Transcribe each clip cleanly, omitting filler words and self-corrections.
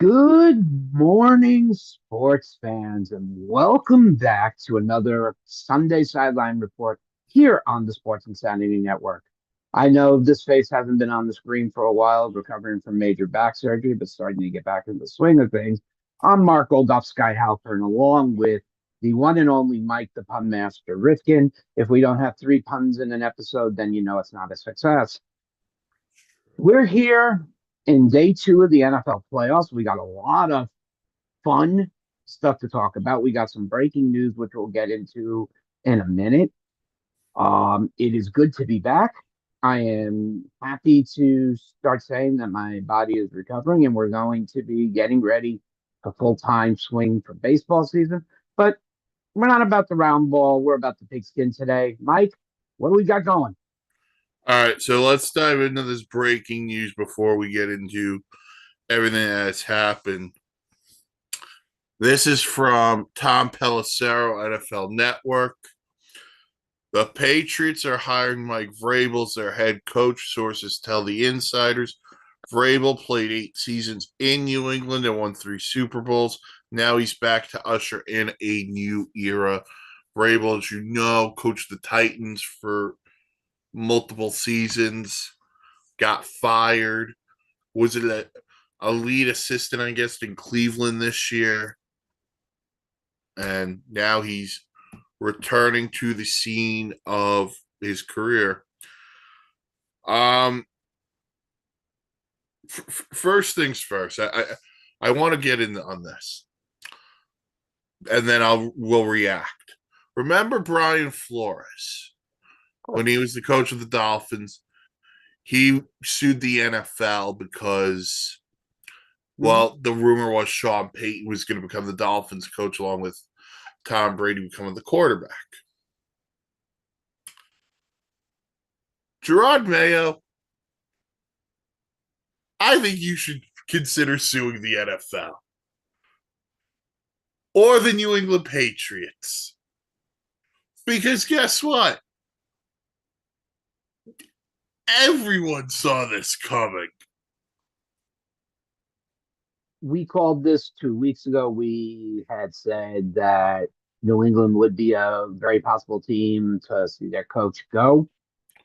Good morning, sports fans, and welcome back to another Sunday Sideline Report here on the Sports Insanity Network. I know this face hasn't been on the screen for a while, recovering from major back surgery, but starting to get back in the swing of things. I'm Mark Oldoff Sky Halpern, along with the one and only Mike the Pun Master Rifkin. If we don't have three puns in an episode, then you know it's not a success. We're here in day two of the NFL playoffs. We got a lot of fun stuff to talk about. We got some breaking news, which we'll get into in a minute. It is good to be back. I am happy to start saying that my body is recovering and we're going to be getting ready for full-time swing for baseball season. But we're not about the round ball. We're about the pigskin today. Mike, what do we got going? All right, so let's dive into this breaking news before we get into everything that's happened. This is from Tom Pelissero, NFL Network. The Patriots are hiring Mike Vrabel as their head coach, sources tell the insiders. Vrabel played 8 seasons in New England and won 3 Super Bowls. Now he's back to usher in a new era. Vrabel, as you know, coached the Titans for multiple seasons, got fired, was it a lead assistant, I guess, in Cleveland this year. And now he's returning to the scene of his career. First things first, I want to get in on this, and then we'll react. Remember Brian Flores when he was the coach of the Dolphins? He sued the NFL because, well, the rumor was Sean Payton was going to become the Dolphins coach along with Tom Brady becoming the quarterback. Gerard Mayo, I think you should consider suing the NFL or the New England Patriots. Because guess what? Everyone saw this coming. We called this 2 weeks ago. We had said that New England would be a very possible team to see their coach go.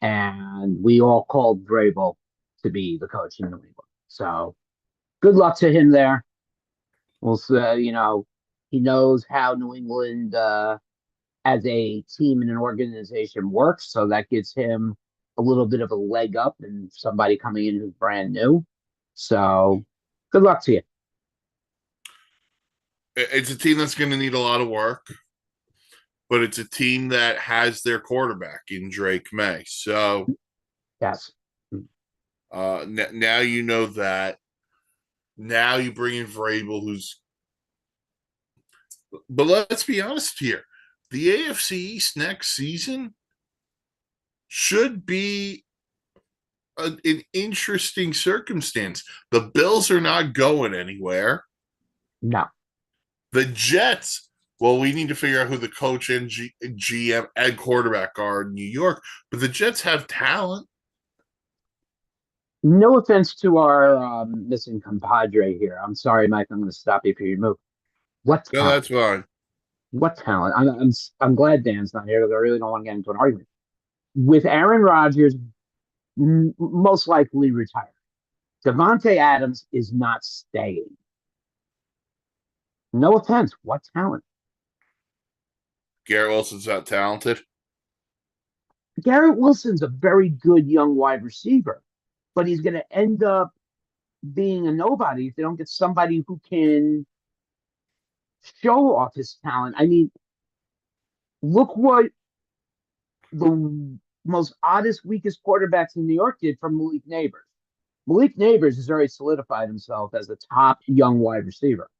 And we all called Vrabel to be the coach in New England. So good luck to him there. We'll say, he knows how New England as a team and an organization works. So that gives him a little bit of a leg up and somebody coming in who's brand new. So good luck to you. It's a team that's going to need a lot of work, but it's a team that has their quarterback in Drake May. So, yes. Now you know that. Now you bring in Vrabel, who's. But let's be honest here. The AFC East next season should be an interesting circumstance. The Bills are not going anywhere. No. The Jets, well, we need to figure out who the coach and GM and quarterback are in New York, but the Jets have talent. No offense to our missing compadre here. I'm sorry, Mike. I'm going to stop you for your move. What No, talent? that's fine. What talent? I'm glad Dan's not here because I really don't want to get into an argument. With Aaron Rodgers most likely retired, Devontae Adams is not staying. No offense. What talent? Garrett Wilson's not talented. Garrett Wilson's a very good young wide receiver, but he's going to end up being a nobody if they don't get somebody who can show off his talent. I mean, look what the most oddest, weakest quarterbacks in New York did from Malik Neighbors. Malik Neighbors has already solidified himself as the top young wide receiver.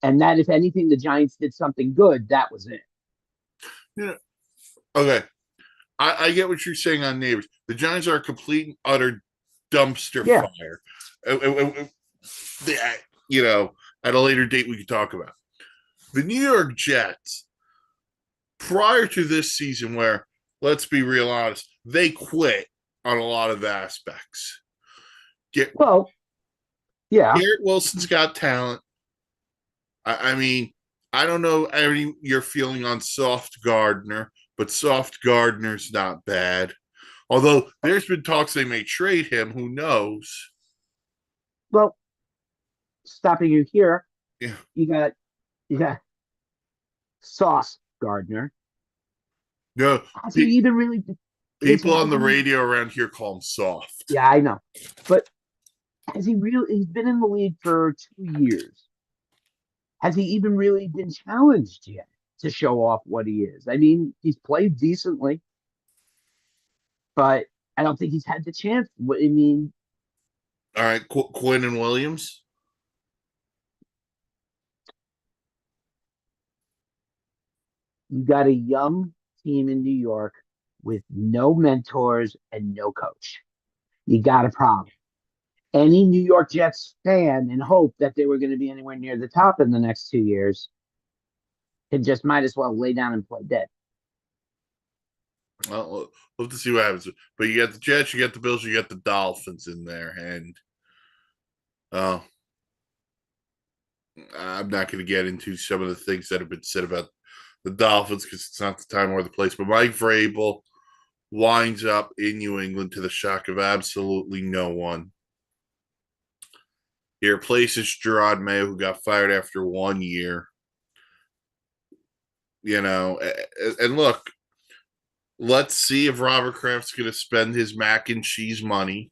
And that, if anything, the Giants did something good, that was it. Yeah. Okay. I get what you're saying on Neighbors. The Giants are a complete and utter dumpster fire. At a later date, we could talk about. The New York Jets, prior to this season, where, let's be real honest, they quit on a lot of aspects. Well, Yeah. Garrett Wilson's got talent. I mean, I don't know your feeling on Soft Gardner, but Soft Gardner's not bad. Although there's been talks they may trade him. Who knows? Well, stopping you here, Yeah. you got Sauce Gardner. No, Has he even really? Is people has on the he? radio around here call him soft. Yeah, I know, but has he really? He's been in the league for 2 years. Has he even really been challenged yet to show off what he is? I mean, he's played decently, but I don't think he's had the chance. I mean, All right, Quinn and Williams. you got a young team in New York with no mentors and no coach. You got a problem. Any New York Jets fan and hope that they were going to be anywhere near the top in the next 2 years, it just might as well lay down and play dead. Well, we'll have to see what happens. But you got the Jets, you got the Bills, you got the Dolphins in there, and uh, I'm not going to get into some of the things that have been said about the Dolphins because it's not the time or the place. But Mike Vrabel winds up in New England to the shock of absolutely no one. He replaces Gerard Mayo, who got fired after 1 year. You know, and look, let's see if Robert Kraft's going to spend his mac and cheese money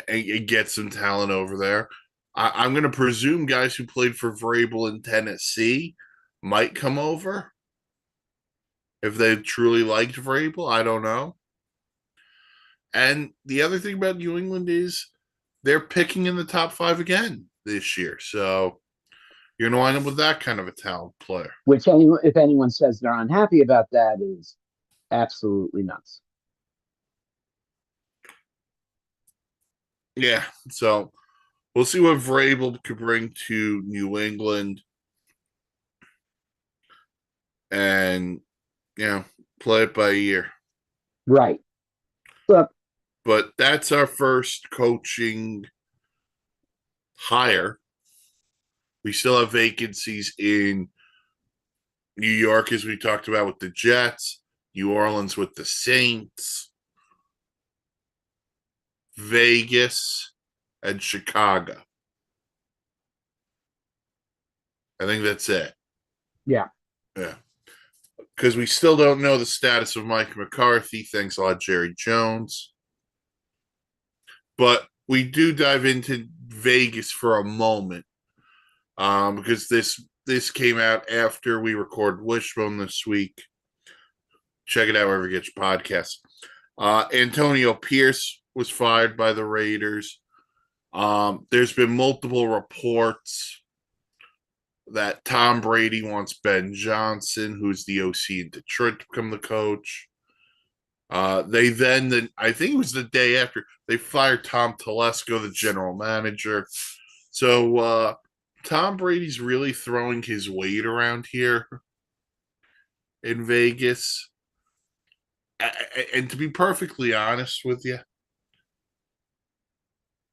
and get some talent over there. I'm going to presume guys who played for Vrabel in Tennessee might come over if they truly liked Vrabel. I don't know. And the other thing about New England is they're picking in the top five again this year. So you're going to wind up with that kind of a talent player. Which, if anyone says they're unhappy about that, is absolutely nuts. Yeah. So we'll see what Vrabel could bring to New England and, play it by ear. Right. Look, But that's our first coaching hire. We still have vacancies in New York, as we talked about with the Jets, New Orleans with the Saints, Vegas, and Chicago. I think that's it. yeah. Yeah. Because we still don't know the status of Mike McCarthy. Thanks a lot, Jerry Jones. But we do dive into Vegas for a moment because this came out after we recorded Wishbone this week. Check it out wherever you get your podcasts. Antonio Pierce was fired by the Raiders. There's been multiple reports that Tom Brady wants Ben Johnson, who's the OC in Detroit, to become the coach. They then, I think it was the day after, they fired Tom Telesco, the general manager. So Tom Brady's really throwing his weight around here in Vegas. And to be perfectly honest with you,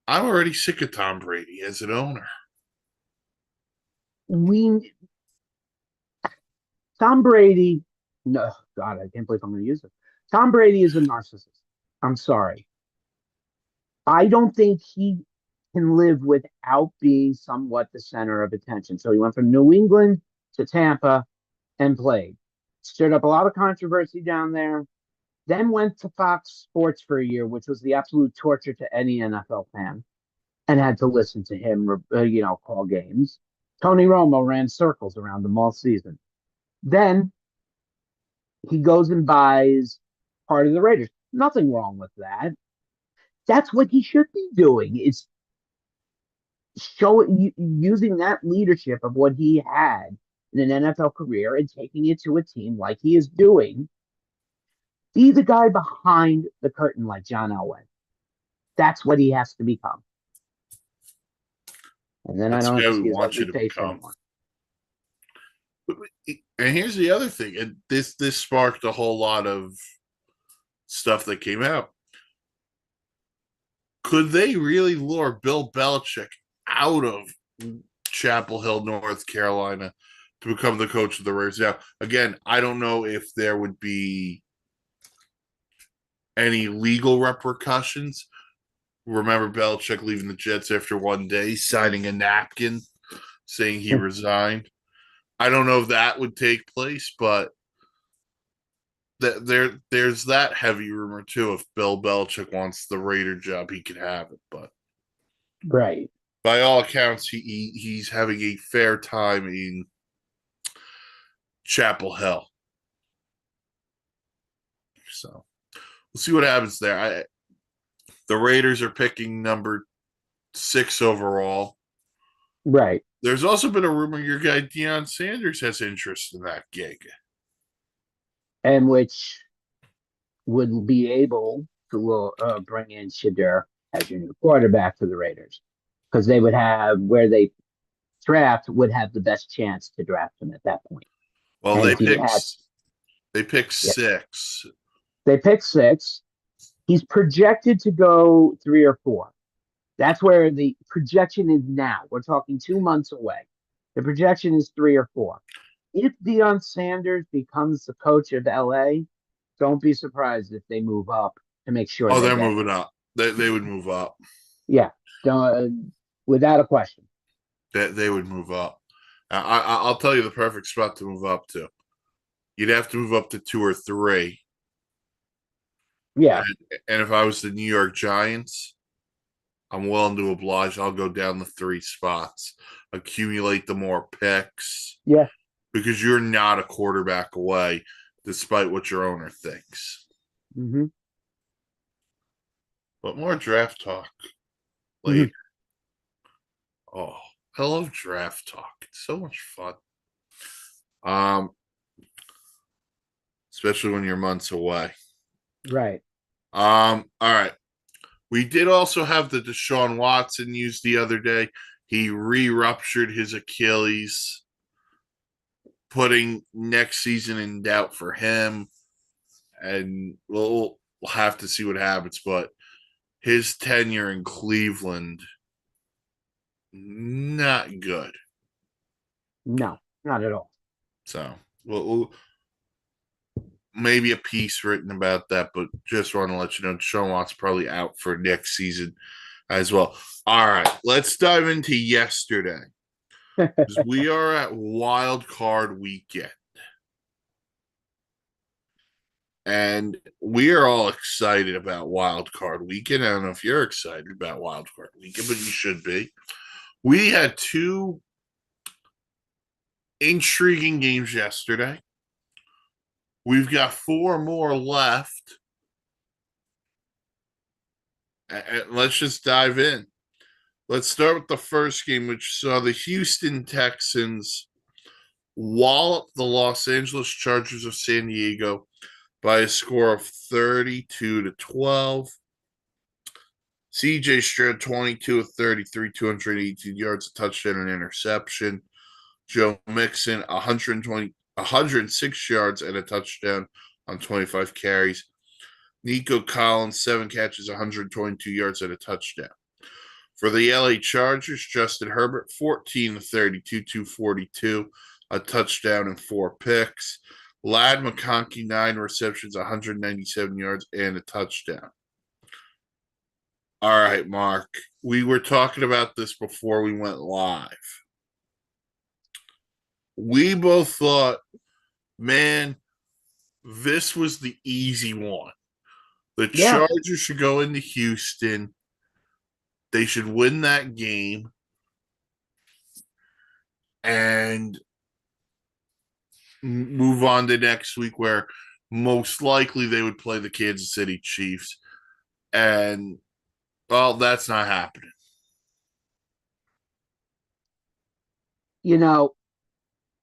I'm already sick of Tom Brady as an owner. We Tom Brady. No, God, I can't believe I'm going to use it. Tom Brady is a narcissist. I'm sorry. I don't think he can live without being somewhat the center of attention. So he went from New England to Tampa and played. Stirred up a lot of controversy down there. Then went to Fox Sports for a year, which was the absolute torture to any NFL fan, and had to listen to him, call games. Tony Romo ran circles around him all season. Then he goes and buys part of the Raiders. Nothing wrong with that. That's what he should be doing. Is showing using that leadership of what he had in an NFL career and taking it to a team like he is doing. Be the guy behind the curtain like John Elway. That's what he has to become. And then I That's don't the have guy to we see his want you ugly to face become. anymore. And here's the other thing, and this sparked a whole lot of stuff that came out. Could they really lure Bill Belichick out of Chapel Hill, North Carolina, to become the coach of the Raiders? Now, again, I don't know if there would be any legal repercussions. Remember Belichick leaving the Jets after one day, signing a napkin saying he resigned. I don't know if that would take place, but there's that heavy rumor too. If Bill Belichick wants the Raider job, he could have it. But Right. by all accounts, he's having a fair time in Chapel Hill. So we'll see what happens there. The Raiders are picking number 6 overall. Right. There's also been a rumor your guy Deion Sanders has interest in that gig. And which would be able to bring in Shadur as your new quarterback for the Raiders because they would have where they draft would have the best chance to draft him at that point. Well, And if he had, they pick yeah, 6. they pick 6. He's projected to go 3 or 4. That's where the projection is now. We're talking 2 months away. The projection is 3 or 4. If Deion Sanders becomes the coach of LA, don't be surprised if they move up to make sure Oh, they they're get moving him. up. They would move up. Yeah, without a question. They would move up. I'll tell you the perfect spot to move up to. You'd have to move up to 2 or 3. Yeah, And if I was the New York Giants, I'm willing to oblige. I'll go down the 3 spots, accumulate the more picks yeah. because you're not a quarterback away, despite what your owner thinks. Mm-hmm. But more draft talk Mm-hmm. later. Oh, I love draft talk. It's so much fun. Um, especially when you're months away. Right. All right. We did also have the Deshaun Watson news the other day. He re-ruptured his Achilles, putting next season in doubt for him. And we'll have to see what happens. But his tenure in Cleveland, not good. No, not at all. So we'll maybe a piece written about that, but just want to let you know Deshaun Watson's probably out for next season as well. All right, let's dive into yesterday. We are at wild card weekend. And we are all excited about wild card weekend. I don't know if you're excited about wild card weekend, but you should be. We had 2 intriguing games yesterday. We've got 4 more left. And let's just dive in. Let's start with the first game, which saw the Houston Texans wallop the Los Angeles Chargers of San Diego by a score of 32-12. CJ Stroud, 22 of 33, 218 yards, a touchdown, and interception. Joe Mixon, 106 yards and a touchdown on 25 carries. Nico Collins, 7 catches, 122 yards, and a touchdown. For the LA Chargers, Justin Herbert, 14 of 32, 242, a touchdown and 4 picks. Lad McConkey, 9 receptions, 197 yards, and a touchdown. All right, Mark. We were talking about this before we went live. We both thought, man, this was the easy one. The Yeah. Chargers should go into Houston. They should win that game and move on to next week, where most likely they would play the Kansas City Chiefs. And, well, that's not happening. You know,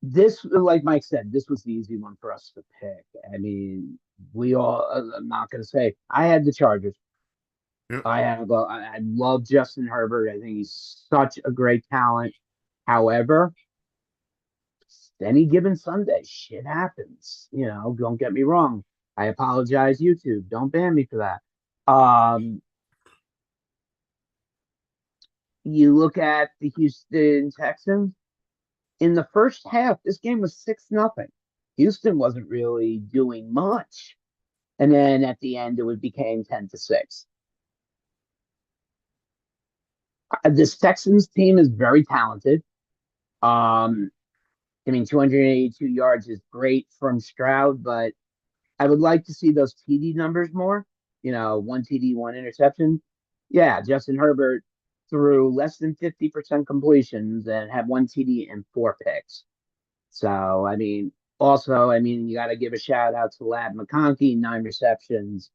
this, like Mike said, this was the easy one for us to pick. I mean, we all, I'm not going to say, I had the Chargers. Yep. I love Justin Herbert. I think he's such a great talent. However, any given Sunday, shit happens. Don't get me wrong. I apologize, YouTube. Don't ban me for that. Um, You look at the Houston Texans in the first half, this game was 6-0. Houston wasn't really doing much. And then at the end, it became 10-6. This Texans team is very talented. Um, I mean, 282 yards is great from Stroud, but I would like to see those TD numbers more. One TD, one interception. Yeah, Justin Herbert threw less than 50% completions and had one TD and four picks. So, you got to give a shout out to Lad McConkey, nine receptions,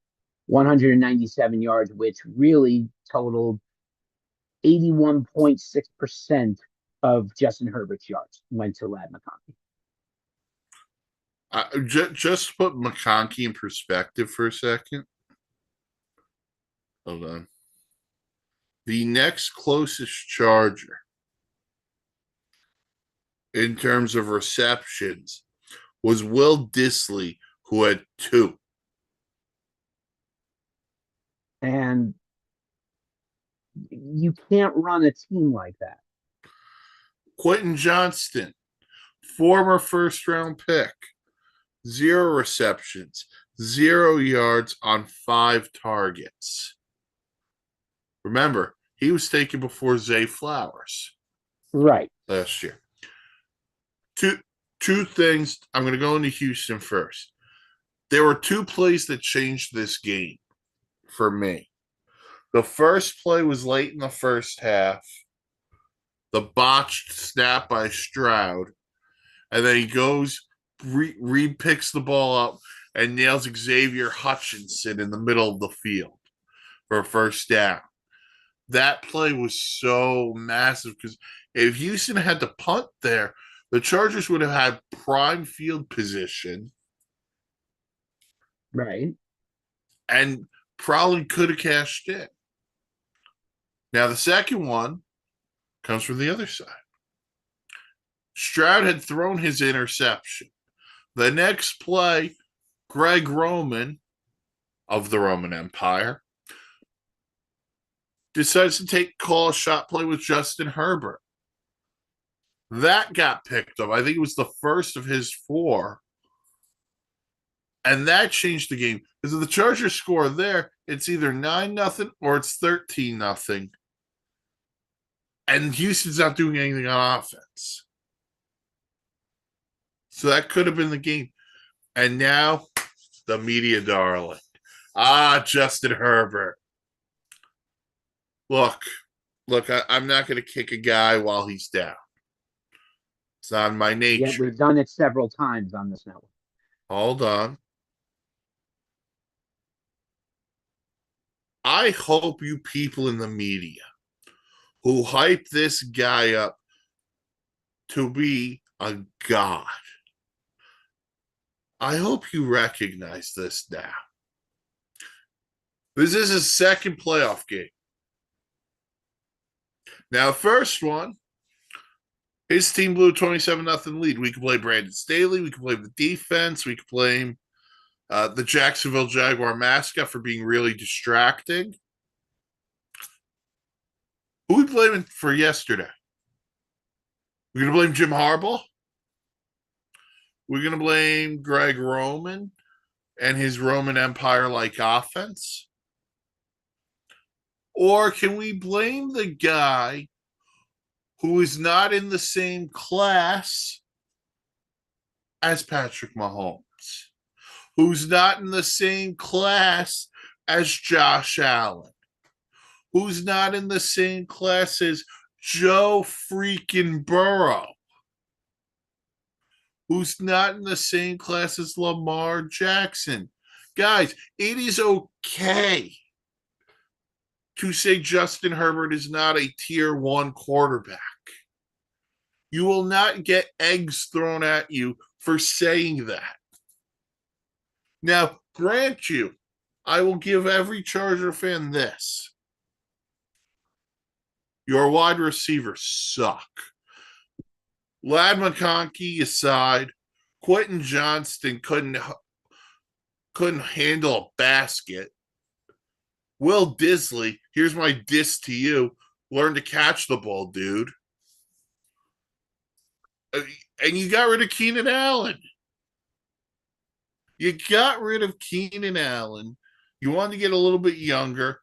197 yards, which really totaled 81.6% of Justin Herbert's yards went to Lad McConkey. Just to put McConkey in perspective for a second. Hold on. The next closest Charger in terms of receptions was Will Dissly, who had 2. And you can't run a team like that. Quentin Johnston, former first round pick, 0 receptions, 0 yards on 5 targets. Remember, he was taken before Zay Flowers. Right. Last year. Two things. I'm going to go into Houston first. There were 2 plays that changed this game for me. The first play was late in the first half. The botched snap by Stroud. And then he goes, re-picks the ball up and nails Xavier Hutchinson in the middle of the field for a first down. That play was so massive because if Houston had to punt there, the Chargers would have had prime field position. Right. And probably could have cashed in. Now, the second one comes from the other side. Stroud had thrown his interception. The next play, Greg Roman of the Roman Empire decides to call a shot play with Justin Herbert. That got picked up. I think it was the first of his 4. And that changed the game. Because if the Chargers score there, it's either 9-0 or it's 13-0. And Houston's not doing anything on offense. So that could have been the game. And now, the media darling. Justin Herbert. Look, I'm not going to kick a guy while he's down. It's not my nature. Yeah, we've done it several times on this network. Hold on. I hope you people in the media who hype this guy up to be a god, I hope you recognize this now. This is his second playoff game. Now, first one, his team blew a 27-0 lead. We could play Brandon Staley. We could blame the defense. We could blame the Jacksonville Jaguar mascot for being really distracting. Who are we blaming for yesterday? We're going to blame Jim Harbaugh? We're going to blame Greg Roman and his Roman Empire-like offense? Or can we blame the guy who is not in the same class as Patrick Mahomes, who's not in the same class as Josh Allen, who's not in the same class as Joe freaking Burrow, who's not in the same class as Lamar Jackson? Guys, it is okay to say Justin Herbert is not a tier 1 quarterback. You will not get eggs thrown at you for saying that. Now, grant you, I will give every Charger fan this. Your wide receivers suck. Lad McConkey aside, Quentin Johnston couldn't handle a basket. Will Dissly, here's my diss to you, Learn to catch the ball, dude. And you got rid of Keenan Allen. You got rid of Keenan Allen. You wanted to get a little bit younger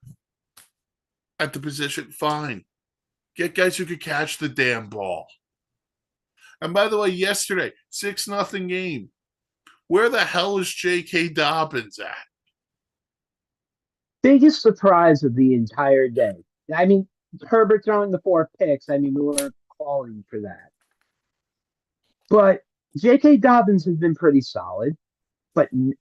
at the position. Fine. Get guys who could catch the damn ball. And by the way, yesterday, 6-0 game. Where the hell is J.K. Dobbins at? Biggest surprise of the entire day. I mean, Herbert throwing the 4 picks. I mean, we weren't calling for that. But J.K. Dobbins has been pretty solid. But the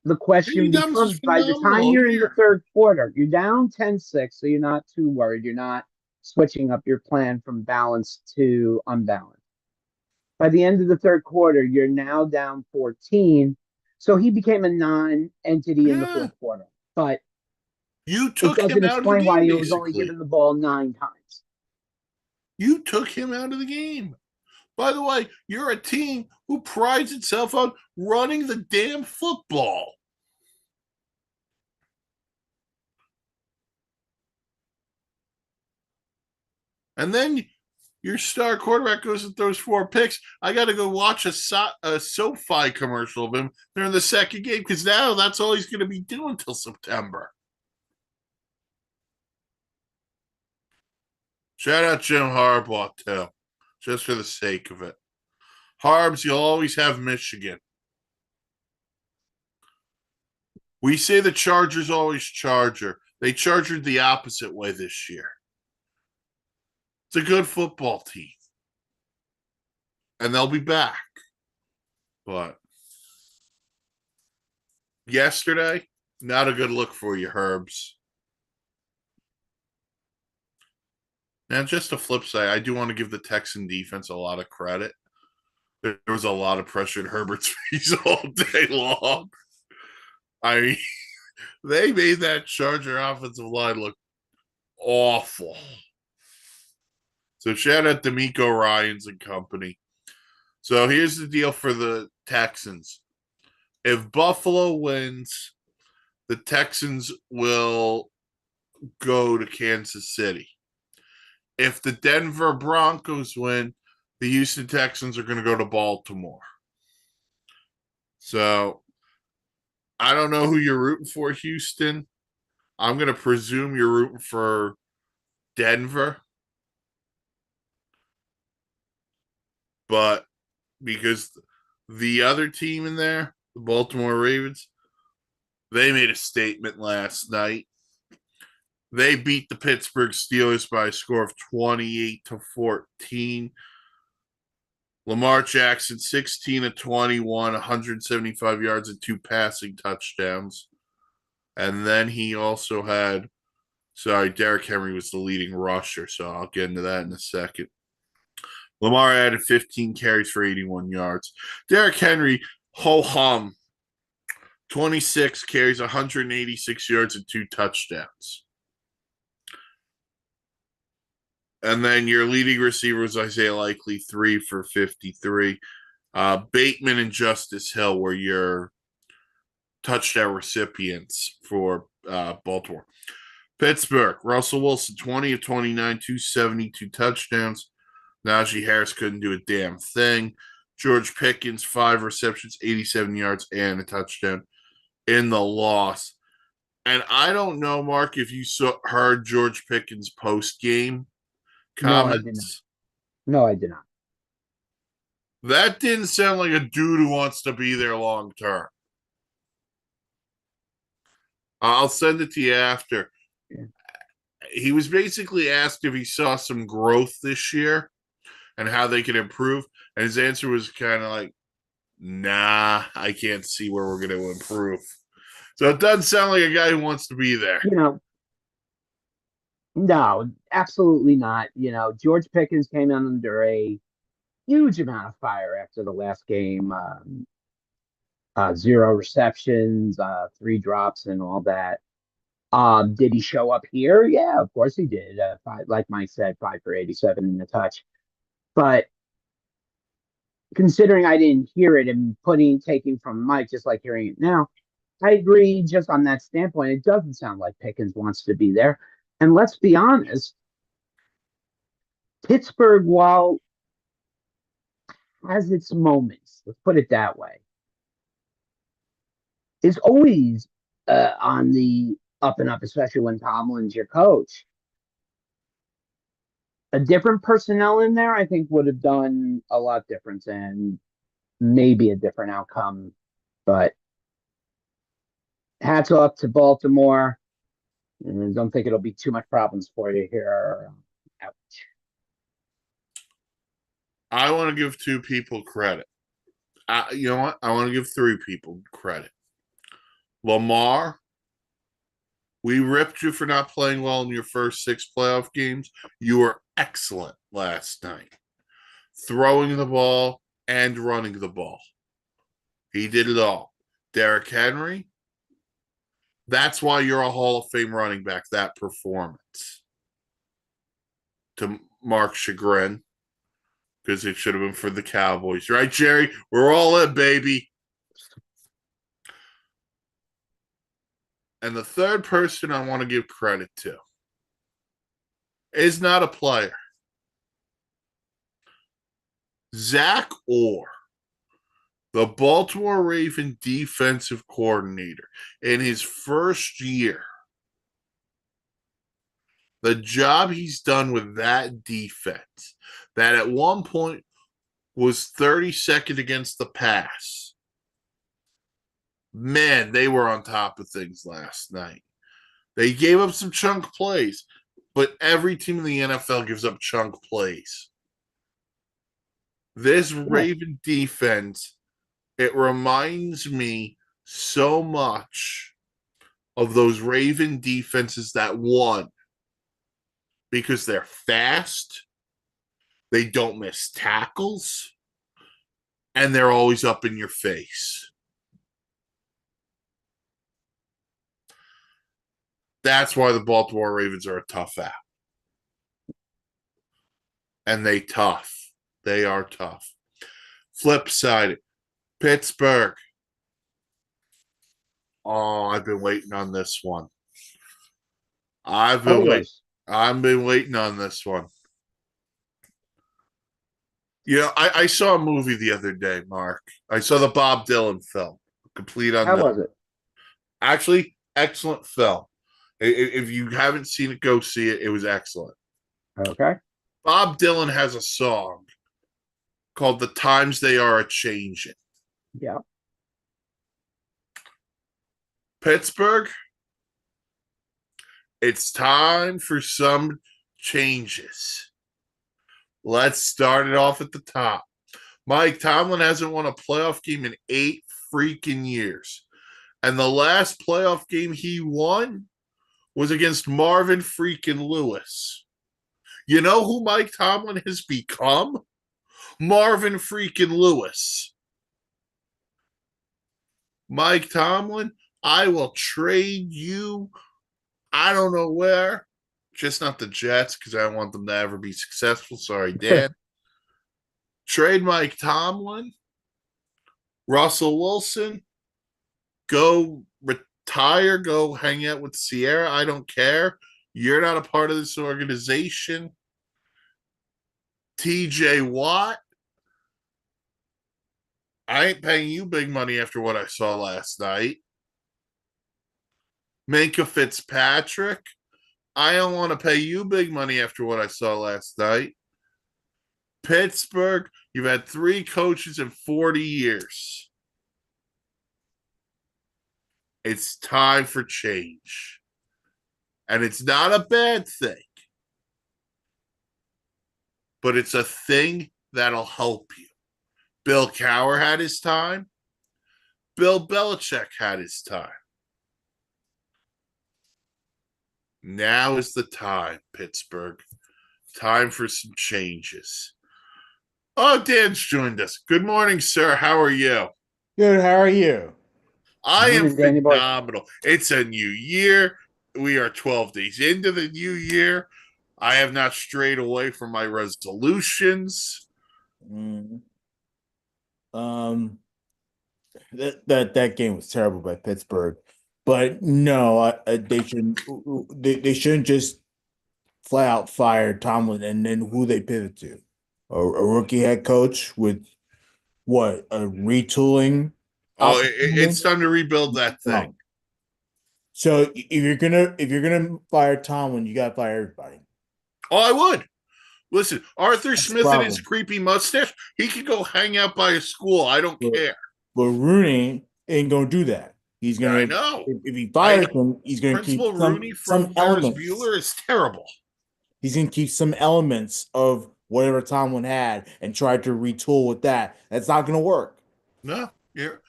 J.K. question Dobbins is becomes by the phenomenal time all you're in the year. third quarter, you're down 10-6, so you're not too worried. You're not switching up your plan from balanced to unbalanced. By the end of the third quarter, you're now down 14. So he became a non-entity in the Yeah. fourth quarter. But You it took him doesn't out of the explain why game, he was only basically. given the ball 9 times. You took him out of the game. By the way, you're a team who prides itself on running the damn football. And then your star quarterback goes and throws 4 picks. I got to go watch a SoFi commercial of him during the second game because now that's all he's going to be doing until September. Shout out Jim Harbaugh, too, just for the sake of it. Harbs, you'll always have Michigan. We say the Chargers always Charger. They chargered the opposite way this year. It's a good football team. And they'll be back. But yesterday, not a good look for you, Herbs. Now, just a flip side, I do want to give the Texan defense a lot of credit. There was a lot of pressure in Herbert's face all day long. I mean, they made that Charger offensive line look awful. So shout out to Miko Ryans and company. So here's the deal for the Texans. If Buffalo wins, the Texans will go to Kansas City. If the Denver Broncos win, the Houston Texans are going to go to Baltimore. So I don't know who you're rooting for, Houston. I'm going to presume you're rooting for Denver. But because the other team in there, the Baltimore Ravens, they made a statement last night. They beat the Pittsburgh Steelers by a score of 28-14. Lamar Jackson, 16 of 21, 175 yards and 2 passing touchdowns. And then he also had, Derrick Henry was the leading rusher, so I'll get into that in a second. Lamar added 15 carries for 81 yards. Derrick Henry, ho-hum, 26 carries, 186 yards and 2 touchdowns. And then your leading receiver was Isaiah Likely, 3 for 53. Bateman and Justice Hill were your touchdown recipients for Baltimore. Pittsburgh, Russell Wilson, 20 of 29, 272 touchdowns. Najee Harris couldn't do a damn thing. George Pickens, 5 receptions, 87 yards, and a touchdown in the loss. And I don't know, Mark, if you heard George Pickens' post-game No, I did not. comments. No, I did not. That didn't sound like a dude who wants to be there long term. I'll send it to you after. Yeah. He was basically asked if he saw some growth this year and how they could improve. And his answer was kind of like, nah, I can't see where we're going to improve. So it doesn't sound like a guy who wants to be there. No, absolutely not. George Pickens came in under a huge amount of fire after the last game. 0 receptions, 3 drops, and all that. Did he show up here? Yeah, of course he did. Like Mike said, 5 for 87 in the touch. But considering I didn't hear it and taking from Mike, just like hearing it now, I agree just on that standpoint. It doesn't sound like Pickens wants to be there. And let's be honest, Pittsburgh, while has its moments, let's put it that way, is always on the up and up, especially when Tomlin's your coach. A different personnel in there, I think, would have done a lot different and maybe a different outcome. But hats off to Baltimore. And I don't think it'll be too much problems for you here. Ouch. I want to give two people credit. You know what? I want to give three people credit. Lamar, we ripped you for not playing well in your first six playoff games. You were excellent last night, throwing the ball and running the ball. He did it all. Derrick Henry, that's why you're a Hall of Fame running back, that performance. To Mark's chagrin, because it should have been for the Cowboys. Right, Jerry? We're all in, baby. And the third person I want to give credit to is not a player. Zach Orr, the Baltimore Raven defensive coordinator, in his first year, the job he's done with that defense, that at one point was 32nd against the pass. Man, they were on top of things last night. They gave up some chunk plays, but every team in the NFL gives up chunk plays. This Raven defense, it reminds me so much of those Raven defenses that won because they're fast, they don't miss tackles, and they're always up in your face. That's why the Baltimore Ravens are a tough out. And they tough. They are tough. Flip side, Pittsburgh. Oh, I've been waiting on this one. I've been waiting. Always. I've been waiting on this one. You know, I saw a movie the other day, Mark. I saw the Bob Dylan film, Complete How Unknown. was it? Actually, excellent film. If you haven't seen it, go see it. It was excellent. Okay. Bob Dylan has a song called The Times They Are a Changin'. Yeah. Pittsburgh, it's time for some changes. Let's start it off at the top. Mike Tomlin hasn't won a playoff game in 8 freaking years. And the last playoff game he won was against Marvin freaking Lewis. You know who Mike Tomlin has become? Marvin freaking Lewis. Mike Tomlin, I will trade you. I don't know where. Just not the Jets because I don't want them to ever be successful. Sorry, Dan. Trade Mike Tomlin, Russell Wilson, go retire, go hang out with Sierra. I don't care. You're not a part of this organization. TJ Watt, I ain't paying you big money after what I saw last night. Minka Fitzpatrick, I don't want to pay you big money after what I saw last night. Pittsburgh, you've had 3 coaches in 40 years. It's time for change. And it's not a bad thing, but it's a thing that'll help you. Bill Cowher had his time. Bill Belichick had his time. Now is the time, Pittsburgh. Time for some changes. Oh, Dan's joined us. Good morning, sir. How are you? Good. How are you? I am Morning, Danny boy. phenomenal. It's a new year. We are 12 days into the new year. I have not strayed away from my resolutions. Mm, um, that game was terrible by Pittsburgh, but no, they shouldn't. They shouldn't just flat out fired Tomlin, and then who they pivot to? A rookie head coach with what, a retooling Oh, opportunity? it's time to rebuild that thing. No. So if you're gonna fire Tomlin, you gotta fire everybody. Oh, I would. Listen, Arthur That's the Smith and his problem. creepy mustache, he could go hang out by a school. I don't But, care. but Rooney ain't gonna do that. He's I gonna know. if he fires him, he's gonna keep Principal Rooney from some Ferris elements. Bueller is terrible. He's gonna keep some elements of whatever Tomlin had and try to retool with that. That's not gonna work. No, you're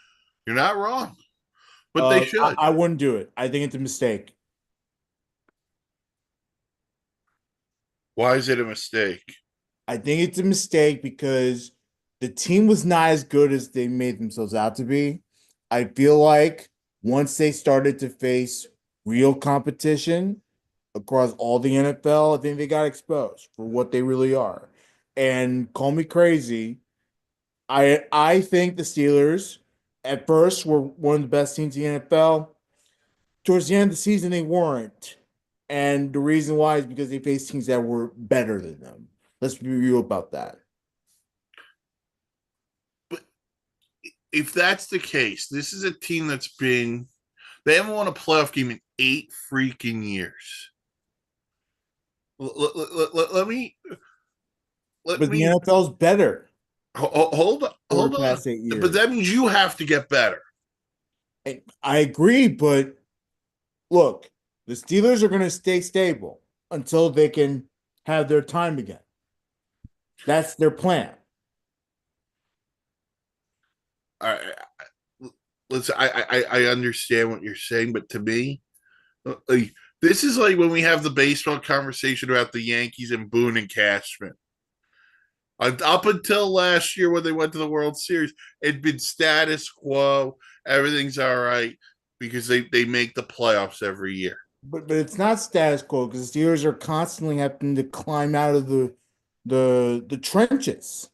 not wrong, but they should. I wouldn't do it. I think it's a mistake. Why is it a mistake? I think it's a mistake because the team was not as good as they made themselves out to be. I feel like once they started to face real competition across all the NFL, I think they got exposed for what they really are. And call me crazy, I think the Steelers at first were one of the best teams in the NFL. Towards the end of the season, they weren't. And the reason why is because they faced teams that were better than them. Let's be real about that. But if that's the case, this is a team they haven't won a playoff game in 8 freaking years. Let me But the NFL's better hold over the on. past 8 years. But that means you have to get better. I agree, but look, the Steelers are going to stay stable until they can have their time again. That's their plan. I listen. I understand what you're saying, but to me, like, this is like when we have the baseball conversation about the Yankees and Boone and Cashman. Up until last year when they went to the World Series, it'd been status quo. Everything's all right because they make the playoffs every year. But it's not status quo because the Steelers are constantly having to climb out of the trenches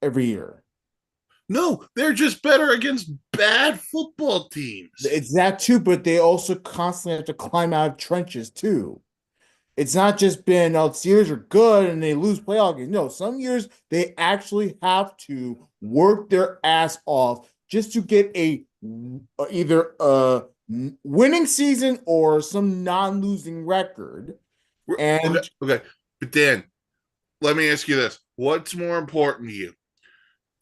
every year. No, they're just better against bad football teams. It's that too, but they also constantly have to climb out of trenches too. It's not just been, oh, the Steelers are good and they lose playoff games. No, some years they actually have to work their ass off just to get either a winning season or some non-losing record. And okay. But Dan, let me ask you this. What's more important to you?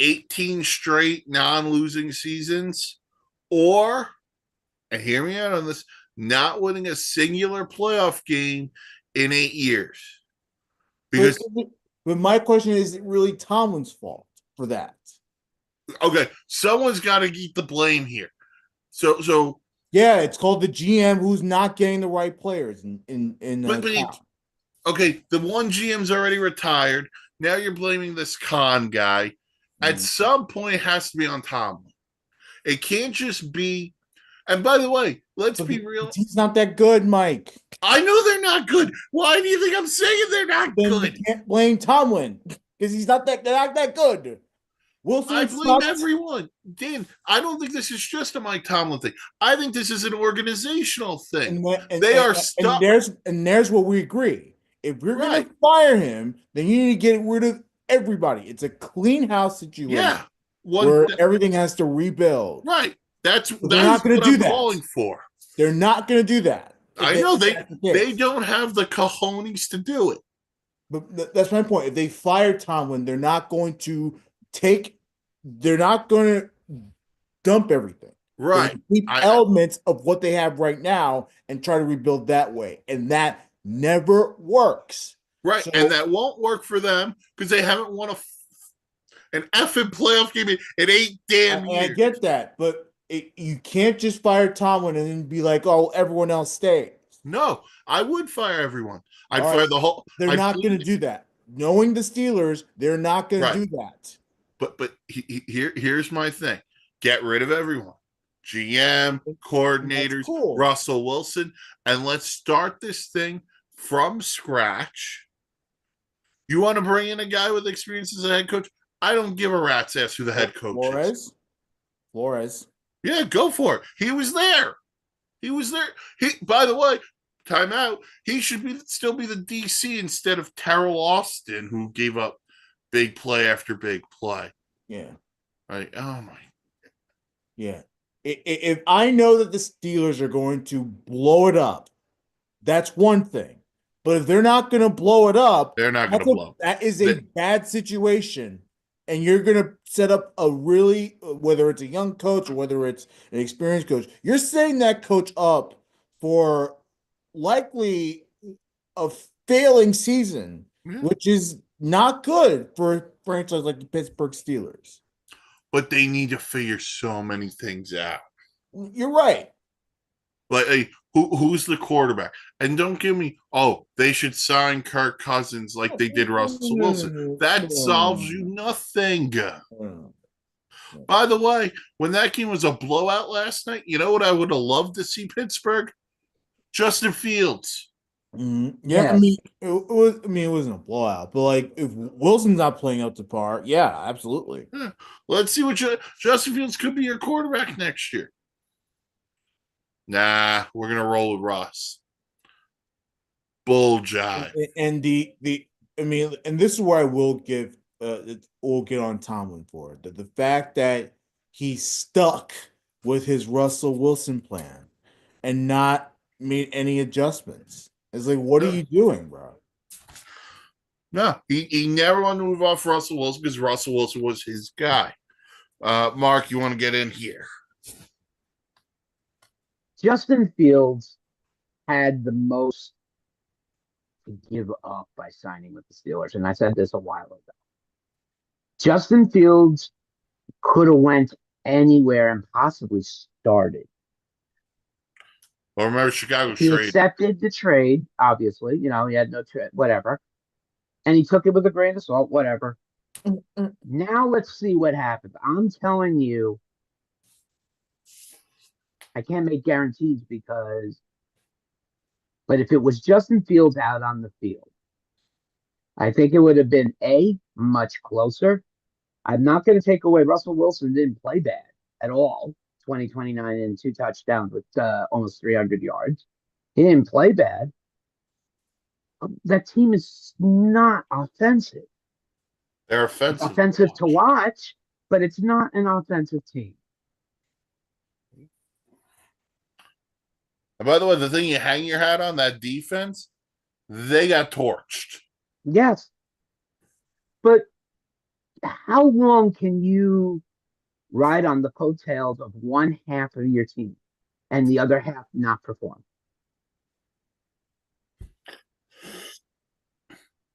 18 straight non-losing seasons, or, and hear me out on this, not winning a singular playoff game in 8 years? Because but my question is it really Tomlin's fault for that? Okay, someone's got to get the blame here. So yeah, it's called the GM who's not getting the right players okay, the one GM's already retired. Now you're blaming this con guy. At some point, it has to be on Tomlin. It can't just be. And by the way, let's be real. He's not that good, Mike. I know they're not good. Why do you think I'm saying they're not good? You can't blame Tomlin because he's not that good. Wilson, I blame everyone. Dan, I don't think this is just a Mike Tomlin thing. I think this is an organizational thing. They are stuck. And there's where we agree. If you're going to fire him, then you need to get rid of everybody. It's a clean house situation. Yeah. Where everything has to rebuild. Right. That's not going to do I'm that. calling for. They're not going to do that. I know they don't have the cojones to do it. But that's my point. If they fire Tomlin, they're not going to dump everything. Right. Keep elements of what they have right now and try to rebuild that way. And that never works. Right. So, and that won't work for them because they haven't won an effing playoff game in 8 damn years. I get that, but you can't just fire Tomlin and then be like, oh, everyone else stays. No, I would fire everyone. I'd fire the whole. They're not going to do that. Knowing the Steelers, they're not going to do that. But here's my thing: get rid of everyone, GM, coordinators, cool. Russell Wilson, and let's start this thing from scratch. You want to bring in a guy with experience as a head coach? I don't give a rat's ass who the head coach is. Flores. Yeah, go for it. He was there. By the way, timeout. He should still be the DC instead of Terrell Austin, who gave up big play after big play. Yeah. Right? Oh my. Yeah. If I know that the Steelers are going to blow it up, that's one thing. But if they're not going to blow it up, They're not going to blow. that is a bad situation. And you're going to set up a really, whether it's a young coach or whether it's an experienced coach, you're setting that coach up for likely a failing season, which is not good for a franchise like the Pittsburgh Steelers. But they need to figure so many things out. You're right. Like, hey, who's the quarterback? And don't give me, they should sign Kirk Cousins like they did Russell Wilson. That solves you nothing. By the way, when that game was a blowout last night, you know what I would have loved to see Pittsburgh? Justin Fields. Yeah, Yes. I mean, it wasn't a blowout, but like if Wilson's not playing up to par, yeah, absolutely. Yeah. Let's see what Justin Fields could be your quarterback next year. Nah, we're gonna roll with Russ. Bull jive. And I mean, and this is where I will give we'll get on Tomlin for it. The fact that he stuck with his Russell Wilson plan and not made any adjustments. It's like, what are you doing, bro? No, he never wanted to move off Russell Wilson because Russell Wilson was his guy. Mark, you want to get in here? Justin Fields had the most to give up by signing with the Steelers, and I said this a while ago. Justin Fields could have went anywhere and possibly started. Well, remember Chicago He trade. accepted the trade, obviously. He had no trade, whatever. And he took it with a grain of salt, whatever. Now let's see what happens. I'm telling you, I can't make guarantees but if it was Justin Fields out on the field, I think it would have been much closer. I'm not going to take away Russell Wilson didn't play bad at all. 2029 and 2 touchdowns with almost 300 yards. He didn't play bad. That team is not offensive. They're It's offensive to watch, but it's not an offensive team. And by the way, the thing you hang your hat on, that defense, they got torched. Yes. But how long can you ride on the coattails of one half of your team and the other half not perform?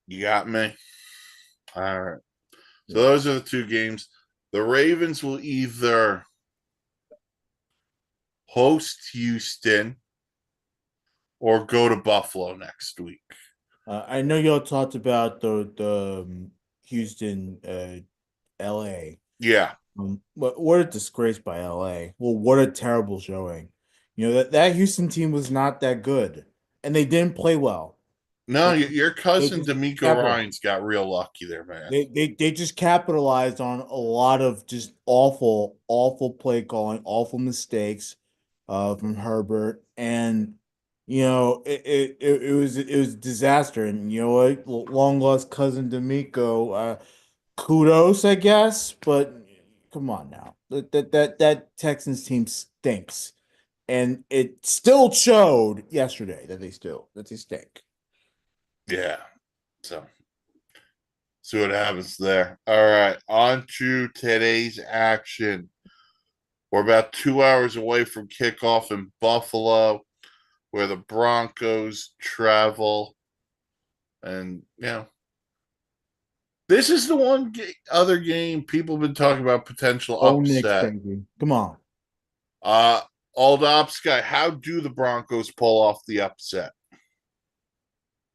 You got me. All right. So those are the two games. The Ravens will either host Houston or go to Buffalo next week. I know y'all talked about the Houston, LA. Yeah. But what a disgrace by LA. Well, what a terrible showing. That Houston team was not that good, and they didn't play well. No, your cousin D'Amico Ryans Ryans got real lucky there, man. They just capitalized on a lot of just awful play calling, awful mistakes from Herbert, and it was a disaster. And you know what, long lost cousin D'Amico, kudos, I guess, but come on now, that Texans team stinks, and it still showed yesterday that they stink. Yeah. So see what happens there. All right. On to today's action. We're about 2 hours away from kickoff in Buffalo, where the Broncos travel. And, this is the one other game people have been talking about potential upset. Come on. Old Ops guy, how do the Broncos pull off the upset?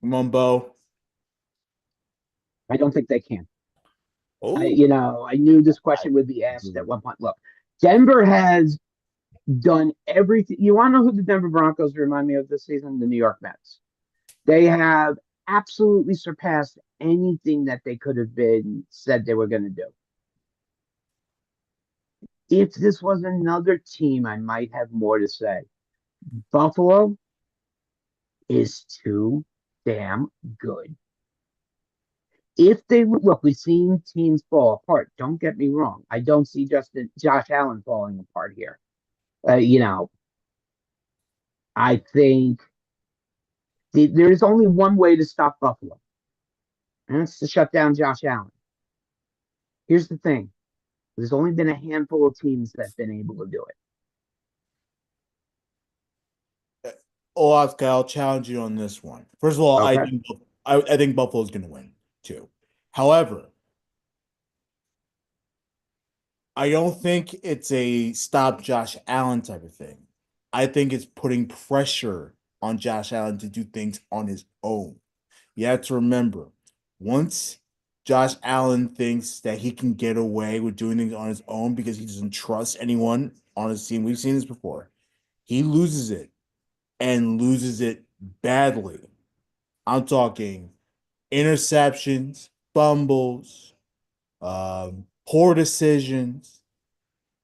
Come on, Bo. I don't think they can. Oh, I knew this question would be asked at one point. Look, Denver has done everything. You want to know who the Denver Broncos remind me of this season? The New York Mets. They have absolutely surpassed anything that they could have been said they were going to do. If this was another team, I might have more to say. Buffalo is too damn good. If they look, we've seen teams fall apart. Don't get me wrong. I don't see Josh Allen falling apart here. You know, I think there's only one way to stop Buffalo, and that's to shut down Josh Allen. Here's the thing: there's only been a handful of teams that have been able to do it. Oscar, I'll challenge you on this one. First of all, Okay. I think Buffalo's going to win too. However, I don't think it's a stop Josh Allen type of thing. I think it's putting pressure on Josh Allen to do things on his own. You have to remember, once Josh Allen thinks that he can get away with doing things on his own because he doesn't trust anyone on his team, we've seen this before. He loses it and loses it badly. I'm talking interceptions, fumbles, poor decisions.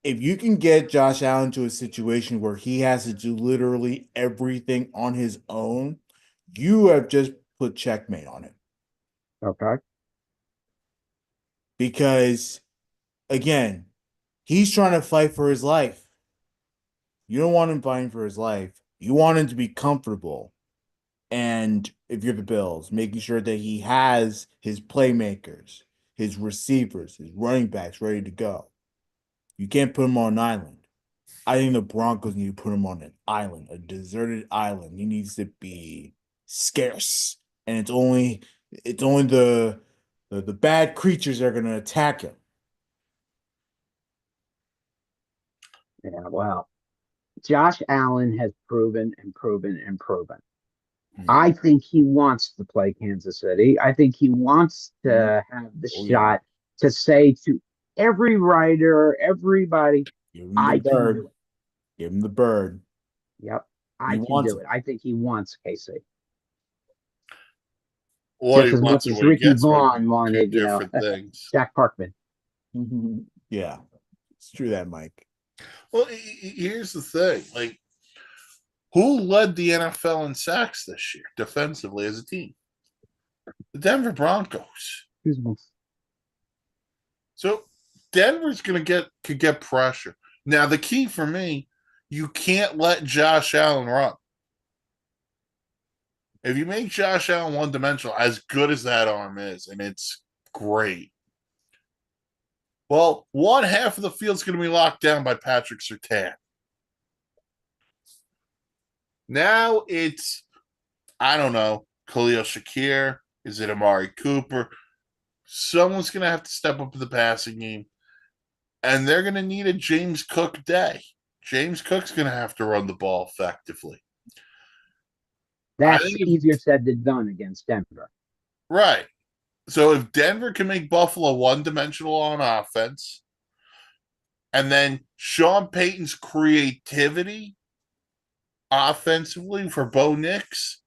If you can get Josh Allen to a situation where he has to do literally everything on his own, you have just put checkmate on it. Okay. Because, again, he's trying to fight for his life. You don't want him fighting for his life. You want him to be comfortable. And if you're the Bills, making sure that he has his playmakers, his receivers, his running backs ready to go. You can't put him on an island. I think the Broncos need to put him on an island, a deserted island. He needs to be scarce, and it's only the bad creatures that are going to attack him. Yeah. Well, Josh Allen has proven and proven and proven. I think he wants to play Kansas City. I think he wants to have the Oh yeah, shot to say to every writer, everybody, give him the I can bird. do it. Give him the bird. Yep, He I can wants do it. it. I think he wants KC What just he as much wants and as what he Ricky gets might Vaughn be two wanted, different things. Jack Parkman. Yeah, it's true that, Mike. Well, here's the thing: like, who led the NFL in sacks this year defensively as a team? The Denver Broncos. Excuse me. So Denver's could get pressure. Now the key for me, you can't let Josh Allen run. If you make Josh Allen one dimensional, as good as that arm is, and it's great. Well, one half of the field's going to be locked down by Patrick Surtain. Now it's, I don't know, Khalil Shakir. Is it Amari Cooper? Someone's going to have to step up to the passing game, and they're going to need a James Cook day. James Cook's going to have to run the ball effectively. I That's think if, easier said than done against Denver. right. So if Denver can make Buffalo one dimensional on offense, and then Sean Payton's creativity offensively for Bo Nix,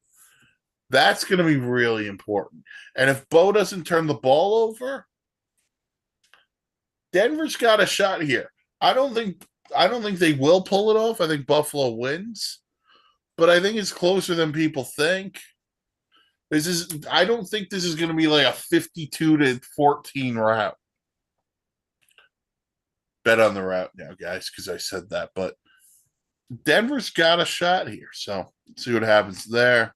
that's going to be really important. And if Bo doesn't turn the ball over, Denver's got a shot here. I don't think they will pull it off. I think Buffalo wins, but I think it's closer than people think. I don't think this is going to be like a 52-14 route. Bet on the route now, guys, because I said that. But Denver's got a shot here, so let's see what happens there.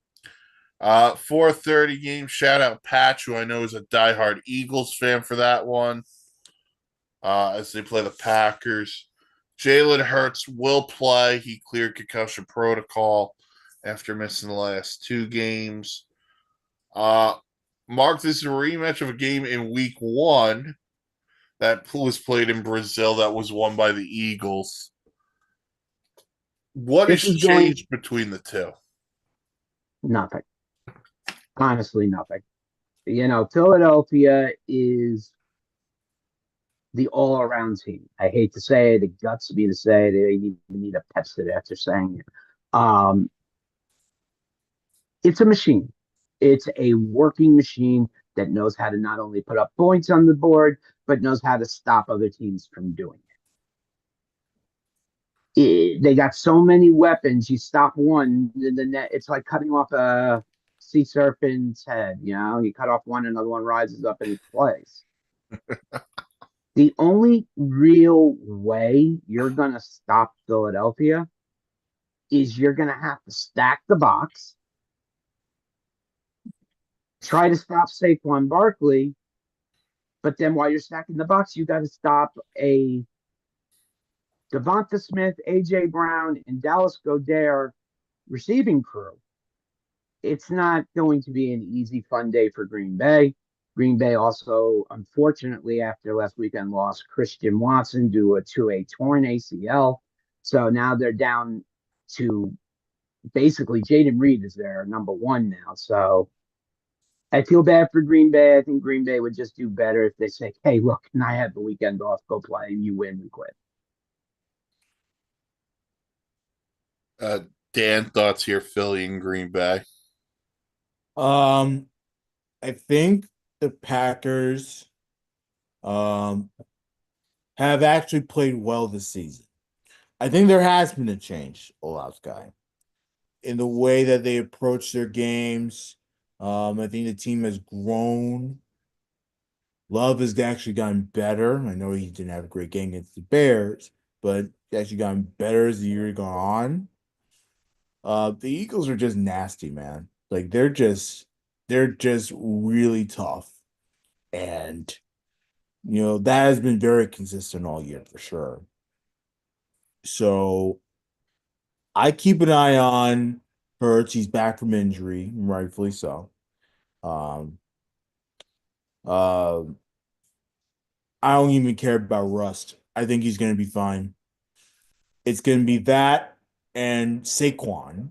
4:30 game. Shout out Patch, who I know is a diehard Eagles fan for that one. As they play the Packers, Jalen Hurts will play. He cleared concussion protocol after missing the last two games. Mark, this is a rematch of a game in week one that was played in Brazil that was won by the Eagles. What has This is going changed between the two? nothing. Honestly, nothing. Philadelphia is the all-around team. I hate to say it, it guts me to say it. They need a pep sit after saying it. Um, it's a machine. It's a working machine that knows how to not only put up points on the board, but knows how to stop other teams from doing it. They got so many weapons. You stop one, the net. It's like cutting off a sea serpent's head. You know, you cut off one, another one rises up in its place. The only real way you're gonna stop Philadelphia is you're gonna have to stack the box, try to stop Saquon Barkley, but then while you're stacking the box, you got to stop a Devonta Smith, AJ Brown, and Dallas Goedert receiving crew. It's not going to be an easy, fun day for Green Bay. Green Bay also, unfortunately, after last weekend, lost Christian Watson due to a torn ACL. So now they're down to basically Jaden Reed is their number one now. So I feel bad for Green Bay. I think Green Bay would just do better if they say, hey, look, can I have the weekend off? Go play. You win, we quit. Dan, thoughts here, Philly and Green Bay. I think the Packers um have actually played well this season. I think there has been a change, Olaf's guy, in the way that they approach their games. I think the team has grown. Love has actually gotten better. I know he didn't have a great game against the Bears, but he's actually gotten better as the year gone on. The Eagles are just nasty, man. Like they're just really tough. And that has been very consistent all year for sure. So I keep an eye on Hurts. He's back from injury, rightfully so. Um, uh, I don't even care about Rust. I think he's going to be fine. It's going to be that and Saquon.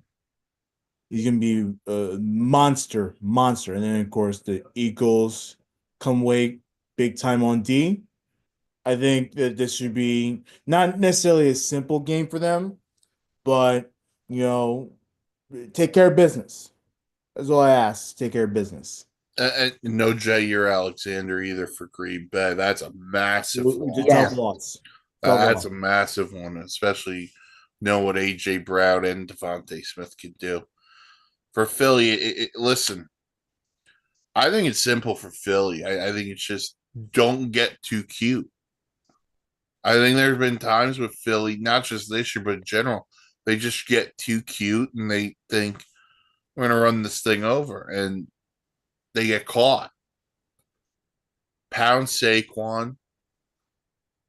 He's going to be a monster, monster. And then, of course, the Eagles come wait big time on D. I think that this should be not necessarily a simple game for them, but, you know, take care of business. That's all I ask. Take care of business. No Jair Alexander either for Green Bay. That's a massive It's a loss. tough Yes. loss. Tough That's loss. a massive one, especially know what AJ Brown and Devontae Smith could do. For Philly, listen, I think it's simple for Philly. I think it's just don't get too cute. I think there's been times with Philly, not just this year, but in general, they just get too cute and they think we're going to run this thing over and they get caught. Pound Saquon,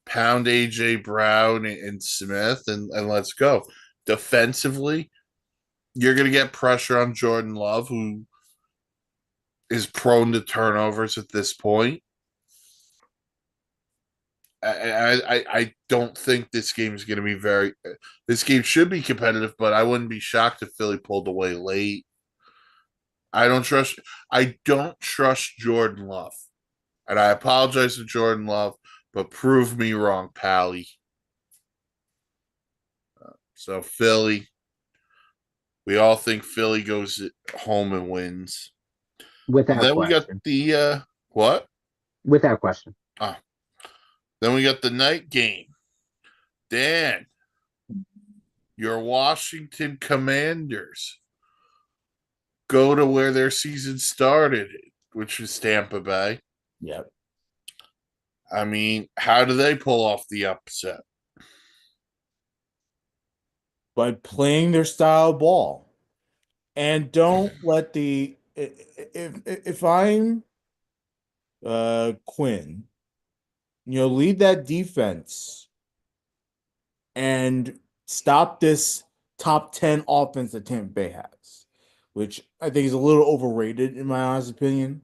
pound AJ Brown and Smith, and let's go. Defensively, you're going to get pressure on Jordan Love, who is prone to turnovers at this point. I don't think this game is going to be very. This game should be competitive, but I wouldn't be shocked if Philly pulled away late. I don't trust. I don't trust Jordan Love, and I apologize to Jordan Love, but prove me wrong, Pally. So Philly, we all think Philly goes home and wins. And Without then we got question. the what? Without question. Ah, then we got the night game. Dan, your Washington Commanders go to where their season started, which was Tampa Bay. Yep. I mean, how do they pull off the upset? By playing their style of ball. And don't let the if I'm Quinn, lead that defense and stop this top 10 offense that Tampa Bay has, which I think is a little overrated in my honest opinion.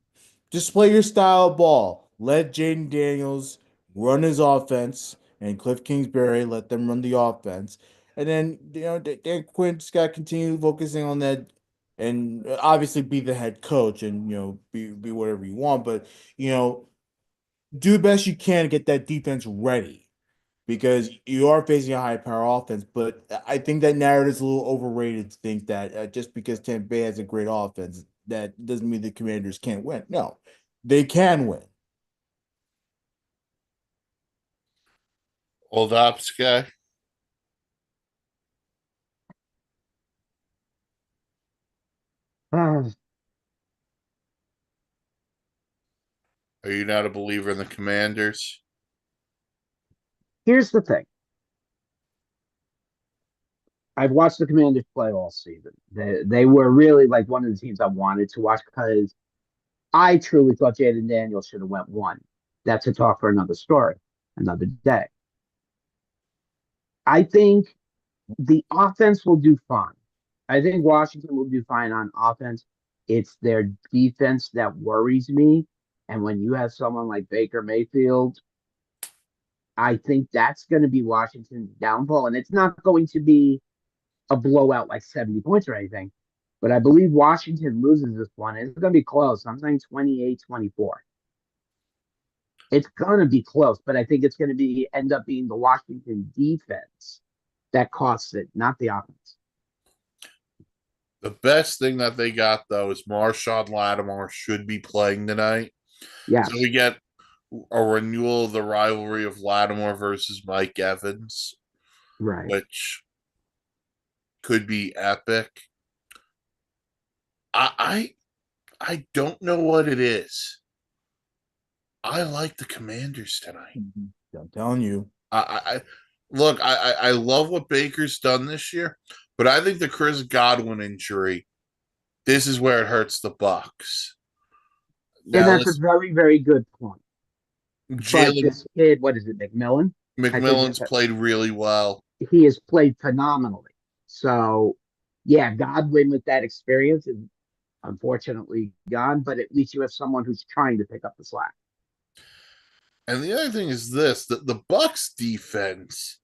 Just play your style of ball. Let Jaden Daniels run his offense and Cliff Kingsbury let them run the offense. And then, Dan Quinn just got to continue focusing on that and obviously be the head coach and, be whatever you want. But, do the best you can to get that defense ready because you are facing a high power offense. But I think that narrative is a little overrated to think that just because Tampa Bay has a great offense, that doesn't mean the Commanders can't win. No, they can win. Old ops guy. Uh, Are you not a believer in the Commanders? Here's the thing. I've watched the Commanders play all season. They were really like one of the teams I wanted to watch because I truly thought Jaden Daniels should have went one. That's a talk for another story, another day. I think the offense will do fine. I think Washington will do fine on offense. It's their defense that worries me. And when you have someone like Baker Mayfield, I think that's going to be Washington's downfall. And it's not going to be a blowout like 70 points or anything. But I believe Washington loses this one. It's going to be close. I'm saying 28-24. It's going to be close, but I think it's going to be end up being the Washington defense that costs it, not the offense. The best thing that they got though is Marshawn Lattimore should be playing tonight. So Yes, we get a renewal of the rivalry of Lattimore versus Mike Evans, right. which could be epic. I I don't know what it is. I like the Commanders tonight. I'm telling you. I look. I love what Baker's done this year, but I think the Chris Godwin injury. This is where it hurts the Bucks. And Now, that's a listen, very, very good point. But Jalen this kid, what is it, McMillan? I think McMillan's played really well. he has played phenomenally. So, yeah, Godwin with that experience is unfortunately gone, but at least you have someone who's trying to pick up the slack. And the other thing is this: that the Bucks defense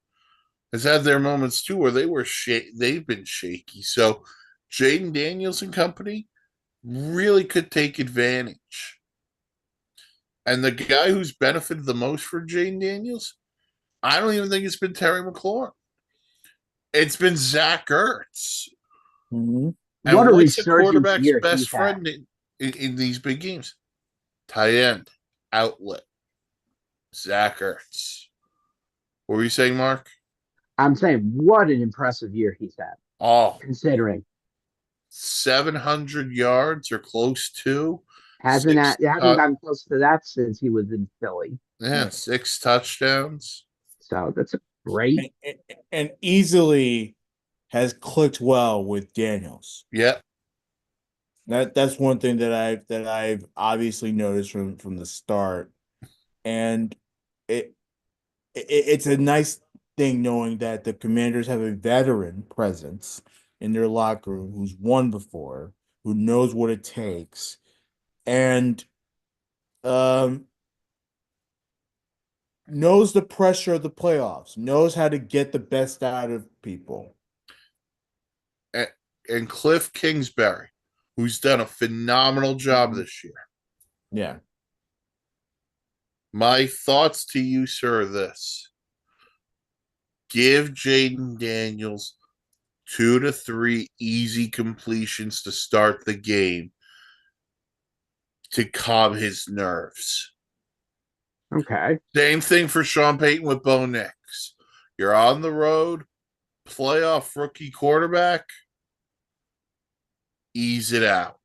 has had their moments too, where they've been shaky. So, Jaden Daniels and company really could take advantage. And the guy who's benefited the most for Jaden Daniels, I don't even think it's been Terry McLaurin. It's been Zach Ertz. Mm-hmm. What And a what's a resurgence quarterback's year best he's had. friend in these big games? Tight end, outlet, Zach Ertz. What were you saying, Mark? I'm saying, what an impressive year he's had, Oh, considering 700 yards or close to hasn't gotten close to that since he was in Philly. yeah, 6 touchdowns. So that's a great. And easily has clicked well with Daniels. Yeah. That's one thing that I've obviously noticed from the start, and it, it's a nice thing knowing that the Commanders have a veteran presence in their locker room who's won before, who knows what it takes, and um knows the pressure of the playoffs, knows how to get the best out of people. And Cliff Kingsbury, who's done a phenomenal job this year. Yeah. My thoughts to you, sir, are this. Give Jaden Daniels 2 to 3 easy completions to start the game to calm his nerves. Okay. Same thing for Sean Payton with Bo Nix. You're on the road, playoff rookie quarterback, ease it out.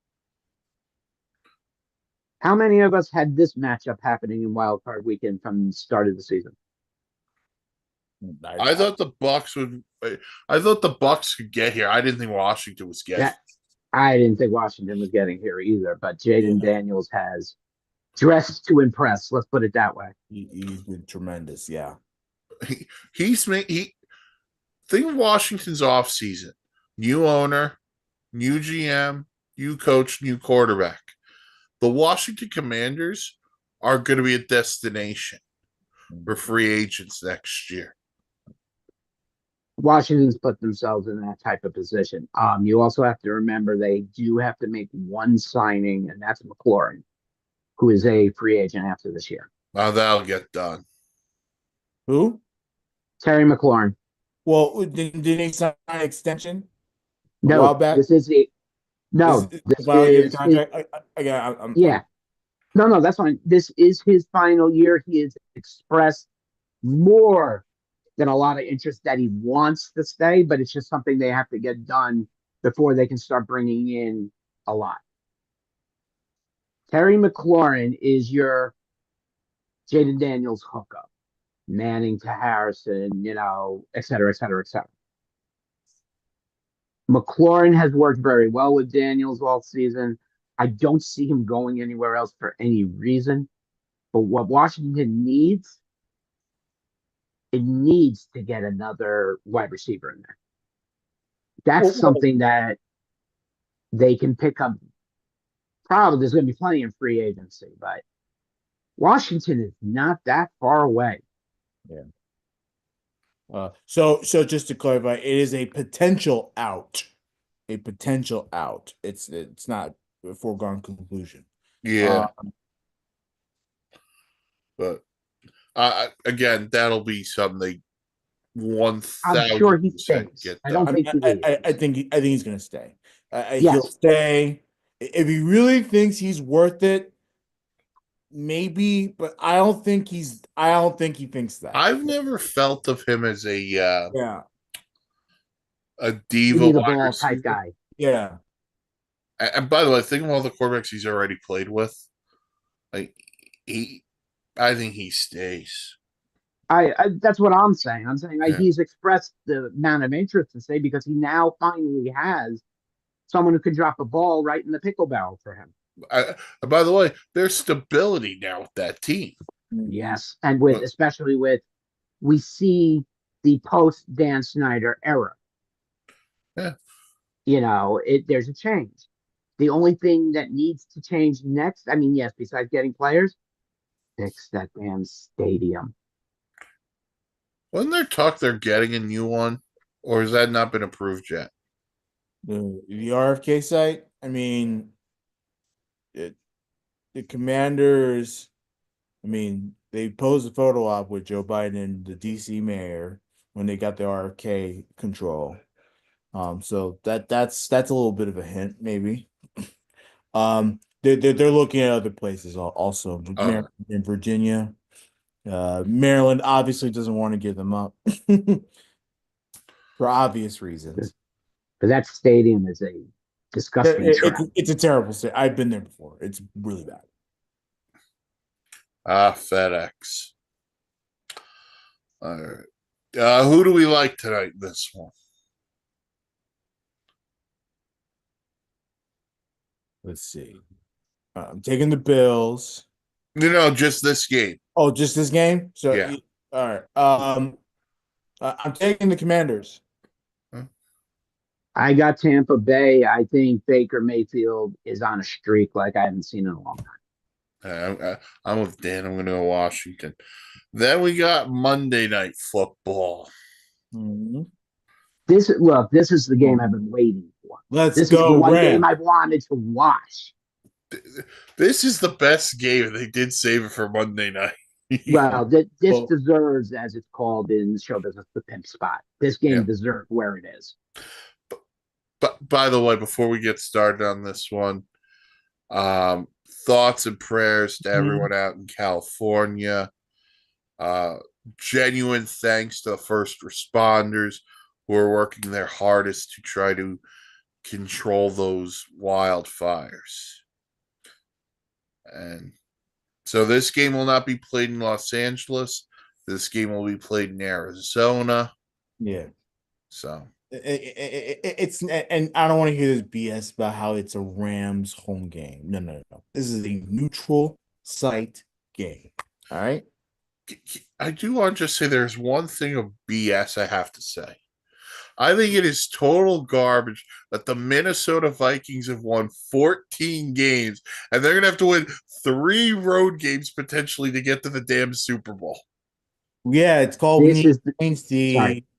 How many of us had this matchup happening in Wild Card Weekend from the start of the season? I thought the Bucks would. I thought the Bucks could get here. I didn't think Washington was getting. That I didn't think Washington was getting here either, but Jaden Yeah. Daniels has dressed to impress. Let's put it that way. He's been tremendous. Yeah. He's made. Think of Washington's offseason. New owner, new GM, new coach, new quarterback. The Washington Commanders are going to be a destination for free agents next year. Washington's put themselves in that type of position. You also have to remember they do have to make one signing, and that's McLaurin, who is a free agent after this year. Now that'll get done. Who? Terry McLaurin. Well, did he sign an extension a while No, back? this is it. This No, is this about a year is his, contract. yeah. No, that's fine. This is his final year. He has expressed more than a lot of interest that he wants to stay, but it's just something they have to get done before they can start bringing in a lot. Terry McLaurin is your Jaden Daniels hookup, Manning to Harrison, et cetera, et cetera, et cetera. McLaurin has worked very well with Daniels all season. I don't see him going anywhere else for any reason. But what Washington needs, it needs to get another wide receiver in there. That's something that they can pick up. Probably there's going to be plenty in free agency, but Washington is not that far away. Yeah. So just to clarify, it is a potential out. A potential out. It's not a foregone conclusion. Yeah. But again, that'll be something 1,000% get I don't done. think he leaves. I think he's going to stay. He'll Yes. stay if he really thinks he's worth it. Maybe, but I don't think he thinks that. I've never felt of him as a Yeah. diva Give me the wide ball receiver. type guy. Yeah. And by the way, think of all the quarterbacks he's already played with. Like I think he stays. That's what I'm saying. I'm saying Yeah. he's expressed the amount of interest to stay because he now finally has someone who can drop a ball right in the pickle barrel for him. By the way, there's stability now with that team. Yes, and especially with we see the post Dan Snyder era. Yeah, there's a change. The only thing that needs to change next, I mean, yes, besides getting players, fix that damn stadium. wasn't there talk they're getting a new one, or has that not been approved yet? The RFK site. I mean, the Commanders. I mean, they posed a photo op with Joe Biden and the DC mayor when they got the RFK control. So that's a little bit of a hint, maybe. They're looking at other places also, Maryland and Virginia. Maryland obviously doesn't want to give them up for obvious reasons. But that stadium is a disgusting. It's a terrible stadium. I've been there before. It's really bad. FedEx. All right. Who do we like tonight? This one. Let's see. I'm taking the Bills. Just this game. Oh, just this game? So yeah. All right. I'm taking the Commanders. I got Tampa Bay. I think Baker Mayfield is on a streak like I haven't seen in a long time. I'm with Dan. I'm going to go Washington. Then we got Monday Night Football. Mm-hmm. This is the game I've been waiting for. This is the one game I've wanted to watch. This is the best game. They did save it for Monday night. Well, this deserves, as it's called in show business, the pimp spot. This game deserves where it is. But by the way, before we get started on this one, thoughts and prayers to everyone out in California. Genuine thanks to the first responders who are working their hardest to try to control those wildfires. And so this game will not be played in Los Angeles. This game will be played in Arizona. Yeah. So it's, and I don't want to hear this BS about how it's a Rams home game. No. This is a neutral site game. All right. I do want to just say there's one thing of BS I have to say. I think it is total garbage that the Minnesota Vikings have won 14 games and they're going to have to win 3 road games potentially to get to the damn Super Bowl. Yeah, it's called the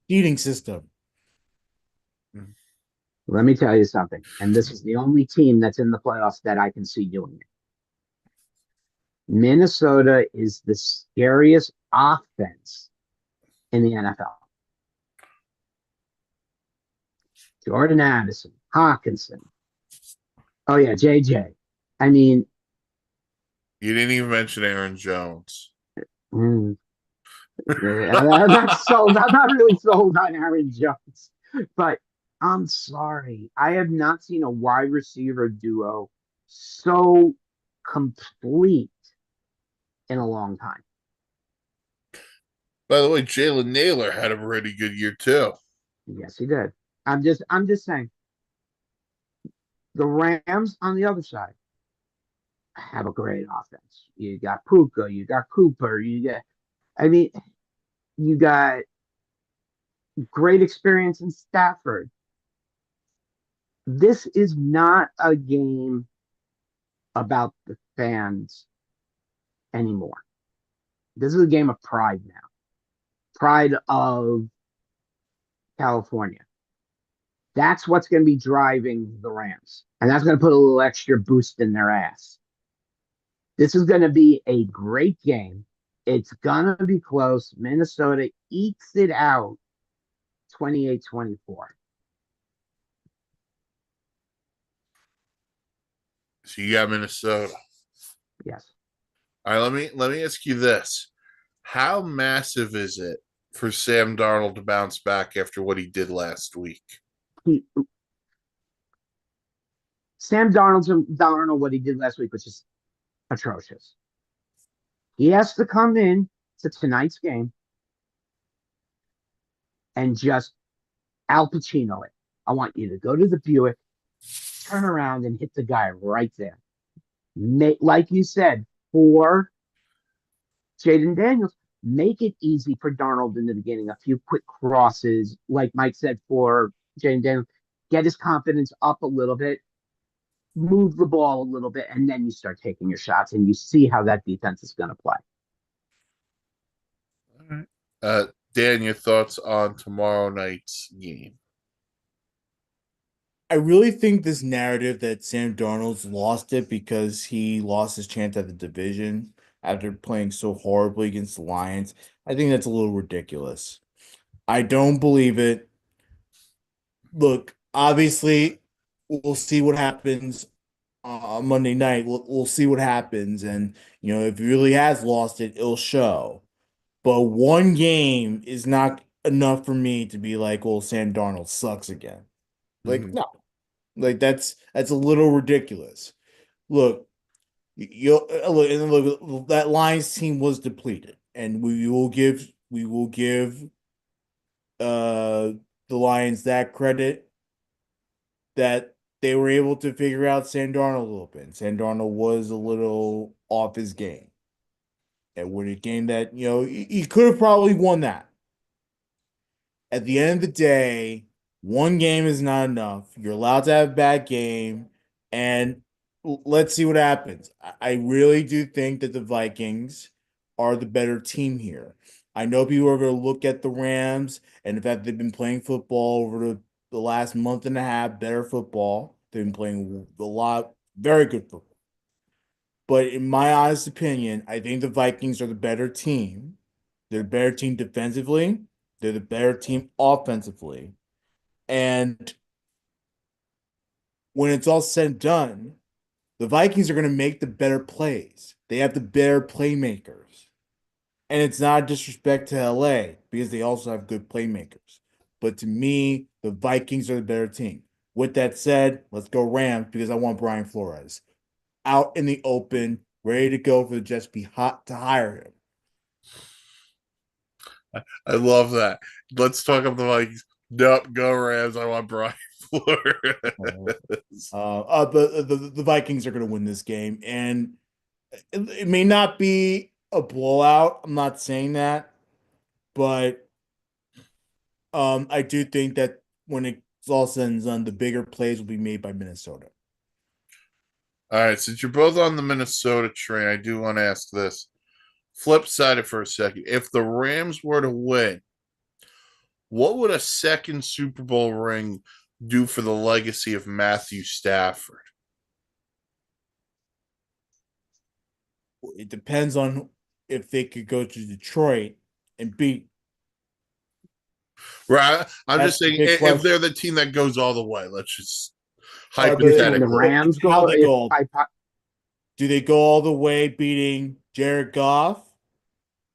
seeding system. Let me tell you something. And this is the only team that's in the playoffs that I can see doing it. Minnesota is the scariest offense in the NFL. Jordan Addison, Hawkinson. Oh, yeah, JJ. I mean. You didn't even mention Aaron Jones. I'm not really sold on Aaron Jones. But I'm sorry. I have not seen a wide receiver duo so complete in a long time. By the way, Jalen Naylor had a pretty good year too. Yes, he did. I'm just saying. The Rams on the other side have a great offense. You got Puka, you got Cooper, I mean, you got great experience in Stafford. This is not a game about the fans anymore. This is a game of pride now. Pride of California. That's what's going to be driving the Rams. And that's going to put a little extra boost in their ass. This is going to be a great game. It's going to be close. Minnesota ekes it out 28-24. So you got Minnesota. Yes. All right, let me ask you this. How massive is it for Sam Darnold to bounce back after what he did last week? He, Darnold, what he did last week was just atrocious. He has to come in to tonight's game and just Al Pacino it. I want you to go to the Buick, turn around and hit the guy right there. Like you said, for Jaden Daniels, make it easy for Darnold in the beginning. A few quick crosses, like Mike said for Jaden Daniels, get his confidence up a little bit, move the ball a little bit, and then you start taking your shots and you see how that defense is going to play. All right. Dan, your thoughts on tomorrow night's game? I really think this narrative that Sam Darnold's lost it because he lost his chance at the division after playing so horribly against the Lions. I think that's a little ridiculous. I don't believe it. Look, obviously, we'll see what happens on Monday night. We'll see what happens, and if he really has lost it, it'll show. But one game is not enough for me to be like, "Well, Sam Darnold sucks again." Like, Mhm. no, like that's a little ridiculous. Look, look, that Lions team was depleted, and we will give uh the Lions that credit that they were able to figure out Sam Darnold a little bit. Sam Darnold was a little off his game. And with a game that, he could have probably won that. At the end of the day, one game is not enough. You're allowed to have a bad game, and let's see what happens. I really do think that the Vikings are the better team here. I know people are going to look at the Rams and the fact they've been playing football over the last month and a half, better football. They've been playing a lot, very good football. But in my honest opinion, I think the Vikings are the better team. They're the better team defensively. They're the better team offensively. And when it's all said and done, the Vikings are going to make the better plays. They have the better playmakers. And it's not a disrespect to LA because they also have good playmakers. But to me, the Vikings are the better team. With that said, let's go Rams because I want Brian Flores out in the open, ready to go for the Jets be hot to hire him. I love that. Let's talk about the Vikings. Nope, go Rams. I want Brian Flores. The Vikings are going to win this game, and it may not be a blowout. I'm not saying that, but I do think that when it's all said and done, the bigger plays will be made by Minnesota. All right, since you're both on the Minnesota train, I do want to ask this. Flip side it for a second. If the Rams were to win, what would a second Super Bowl ring do for the legacy of Matthew Stafford? It depends on if they could go to Detroit and beat. Right. I'm That's just the saying big if they're question. the team that goes all the way, let's just You're saying the hypothetically. Rams How go they if go? Do they go all the way beating Jared Goff,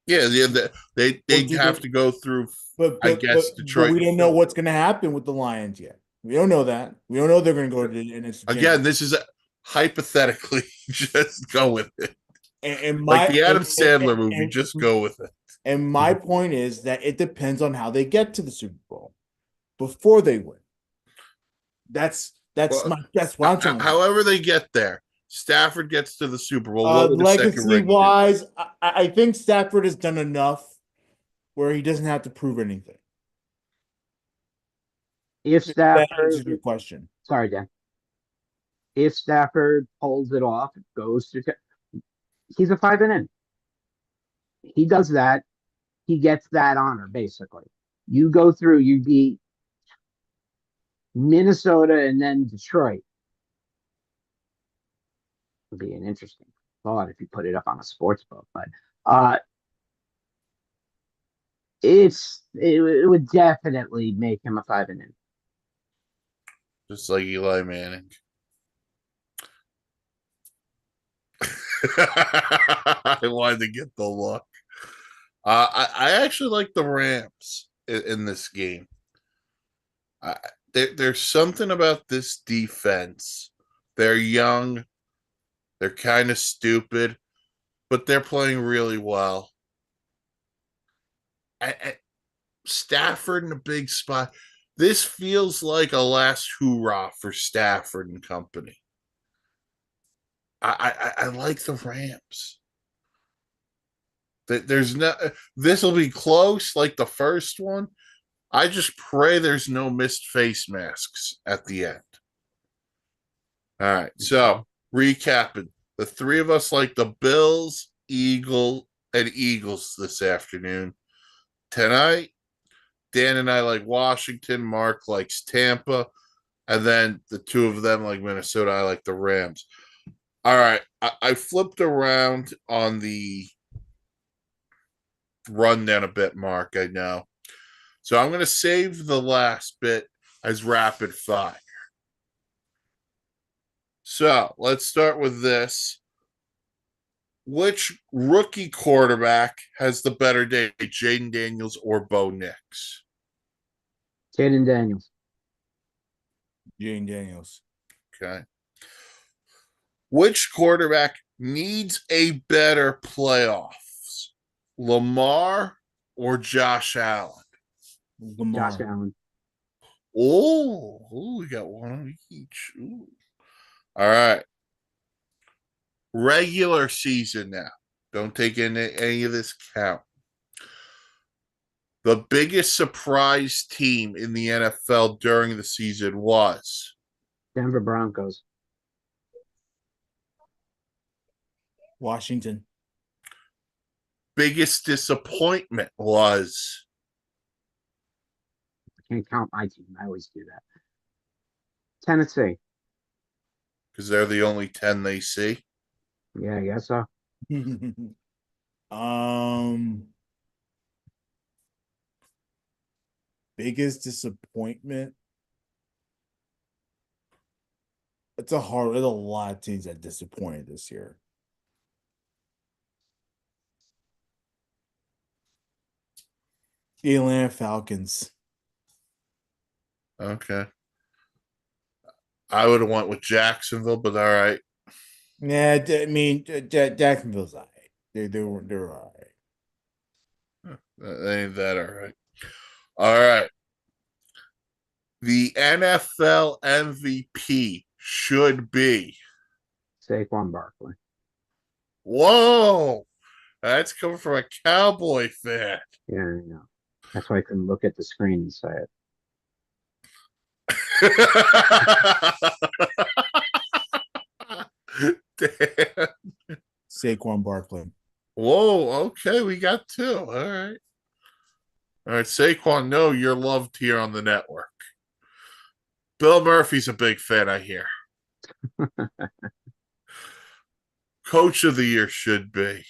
Yeah, yeah, or they do have they? to go through, But I but guess, but but Detroit we and don't know Philly. what's going to happen with the Lions yet. We don't know that. We don't know they're going to go to the NFC Again, Championship. this is hypothetically. Just go with it. And Like my the Adam Sandler movie, and, just go with it. and my point is that it depends on how they get to the Super Bowl before they win. That's Well, what I'm telling you. however they get there, Stafford gets to the Super Bowl. What would the second Legacy ring do? wise, I think Stafford has done enough where he doesn't have to prove anything. If That answers Stafford, your question. sorry, Dan. If Stafford pulls it off, goes to, he's a 5-0. He does that. He gets that honor, basically. You go through, you beat Minnesota and then Detroit. Would be an interesting thought if you put it up on a sports book, but uh, it would definitely make him a 5-0. Just like Eli Manning. I wanted to get the look. I actually like the Rams in this game. There's something about this defense. They're young. They're kind of stupid, but they're playing really well. Stafford in a big spot. This feels like a last hoorah for Stafford and company. I like the Rams. There's no. This will be close, like the first one. I just pray there's no missed face masks at the end. All right. So recapping, the three of us like the Bills, Eagles this afternoon. Tonight, Dan and I like Washington. Mark likes Tampa. And then the two of them like Minnesota. I like the Rams. All right. I flipped around on the rundown a bit, Mark. I know. So I'm going to save the last bit as rapid fire. So let's start with this. Which rookie quarterback has the better day, Jaden Daniels or Bo Nix? Jaden Daniels. Jane Daniels. Okay. Which quarterback needs a better playoffs? Lamar or Josh Allen? Lamar. Josh Allen. Oh, we got one of each. Ooh. All right. Regular season now. Don't take any of this count. The biggest surprise team in the NFL during the season was Denver Broncos. Washington. biggest disappointment was I can't count my team. I always do that. Tennessee. because they're the only 10 they see. Yeah, I guess so. Biggest disappointment. There's a lot of teams that disappointed this year. The Atlanta Falcons. Okay. I would have went with Jacksonville, but all right. Yeah, I mean Jacksonville's all right. They're all right. Ain't that all right? All right. The NFL MVP should be. Saquon Barkley. Whoa. That's coming from a Cowboy fan. Yeah, I know. That's why I couldn't look at the screen and say it. Damn. Saquon Barkley. Whoa, okay, we got two. All right. All right, Saquon, no, you're loved here on the network. Bill Murphy's a big fan, I hear. Coach of the year should be.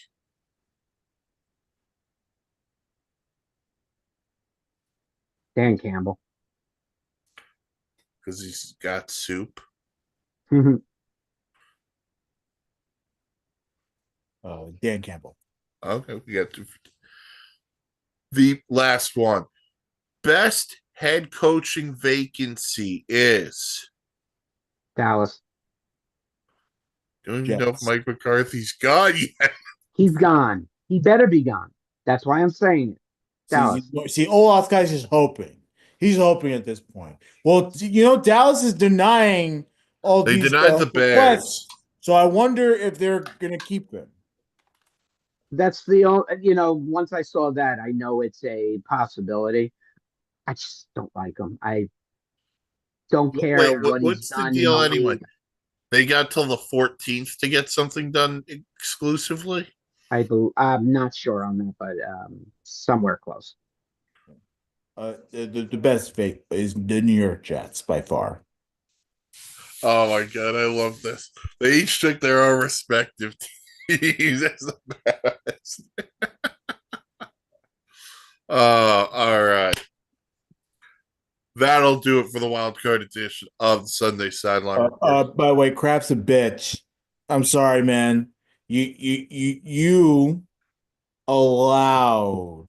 Dan Campbell. Because he's got soup. Dan Campbell. Okay, we got two. The last one. Best head coaching vacancy is. Dallas. Don't even know if Jets. Mike McCarthy's gone yet. He's gone. He better be gone. That's why I'm saying it. Dallas. See, Olaf guy's just hoping. He's hoping at this point. Well, Dallas is denying all They these denied the requests. Bears. So I wonder if they're going to keep him. That's the only, once I saw that, I know it's a possibility. I just don't like him. I don't care Wait, what he's what's the done in deal the anyway? league. They got till the 14th to get something done exclusively. I'm not sure on that, but somewhere close. The best fit is the New York Jets by far. Oh my god, I love this. They each took their own respective teams as the best. All right. That'll do it for the wild card edition of the Sunday Sideline Report. By the way, Crap's a bitch. I'm sorry, man. You allowed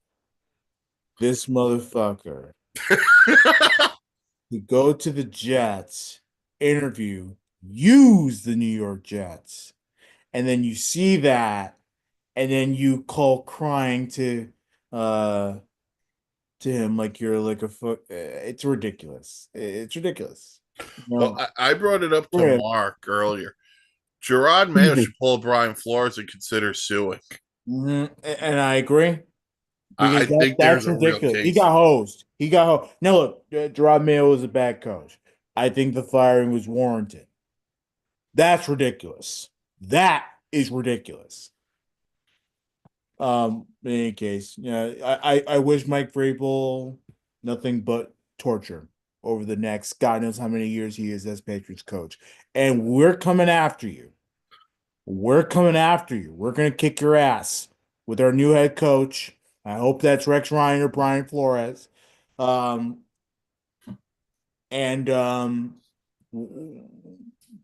this motherfucker to go to the Jets, interview, use the New York Jets, and then you see that, and then you call crying to him like you're like a foot. It's ridiculous. It's ridiculous. Well, I brought it up to Right. Mark earlier. Gerard Mayo should pull Brian Flores and consider suing. And I agree. I Because think that's there's a real ridiculous. He case. got hosed. He got hosed. Now look, Gerard Mayo was a bad coach. I think the firing was warranted. That's ridiculous. That is ridiculous. In any case, I wish Mike Vrabel nothing but torture over the next God knows how many years he is as Patriots coach. And we're coming after you. We're coming after you. We're gonna kick your ass with our new head coach. I hope that's Rex Ryan or Brian Flores. And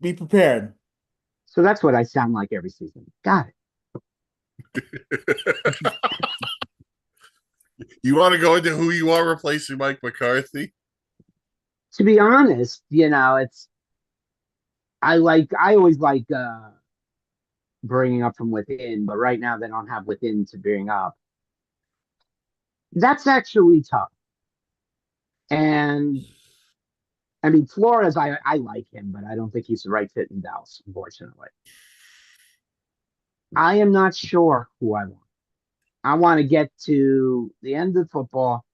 be prepared. So that's what I sound like every season. Got it. You want to go into who you are replacing Mike McCarthy? To be honest, it's I always like bringing up from within, but right now they don't have within to bring up. That's actually tough. And I mean, Flores, I like him, but I don't think he's the right fit in Dallas, unfortunately. I am not sure who I want. I want to get to the end of football,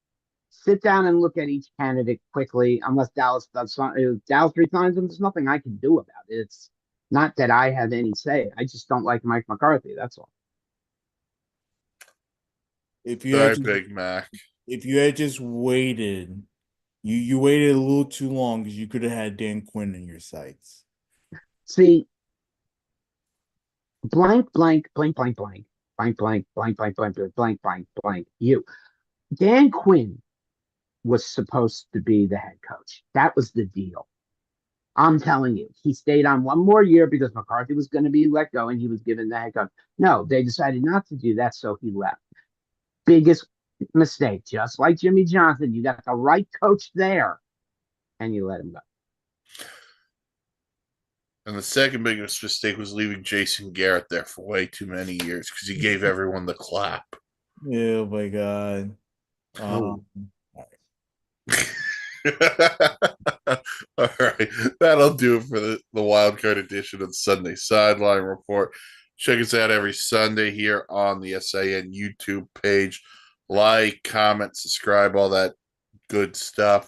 sit down and look at each candidate quickly, unless Dallas does something. If Dallas resigns him, there's nothing I can do about it. It's not that I have any say. I just don't like Mike McCarthy. That's all. If you Sorry, had just, Big Mac. if you had just waited, you waited a little too long because you could have had Dan Quinn in your sights. See, blank, blank, blank, blank, blank, blank, blank, blank, blank, blank, blank, blank, blank. You, Dan Quinn was supposed to be the head coach. That was the deal. I'm telling you, he stayed on one more year because McCarthy was going to be let go and he was given the head coach. No, they decided not to do that, so he left. Biggest mistake, just like Jimmy Johnson. You got the right coach there, and you let him go. And the second biggest mistake was leaving Jason Garrett there for way too many years because he gave everyone the clap. Oh my God. All right. That'll do it for the wildcard edition of the Sunday Sideline Report. Check us out every Sunday here on the SAN YouTube page. Like, comment, subscribe, all that good stuff.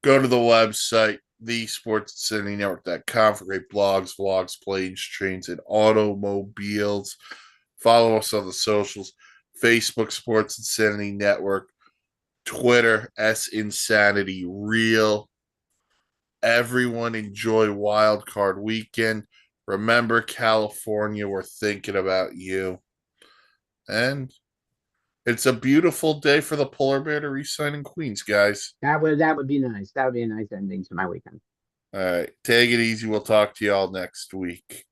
Go to the website, thesportsinsanitynetwork.com for great blogs, vlogs, planes, trains, and automobiles. Follow us on the socials, Facebook Sports Insanity Network, Twitter, S Insanity Real. Everyone enjoy Wild Card Weekend. Remember, California, we're thinking about you. And it's a beautiful day for the polar bear to re-sign in Queens, guys. That would be nice. That would be a nice ending to my weekend. All right. Take it easy. We'll talk to you all next week.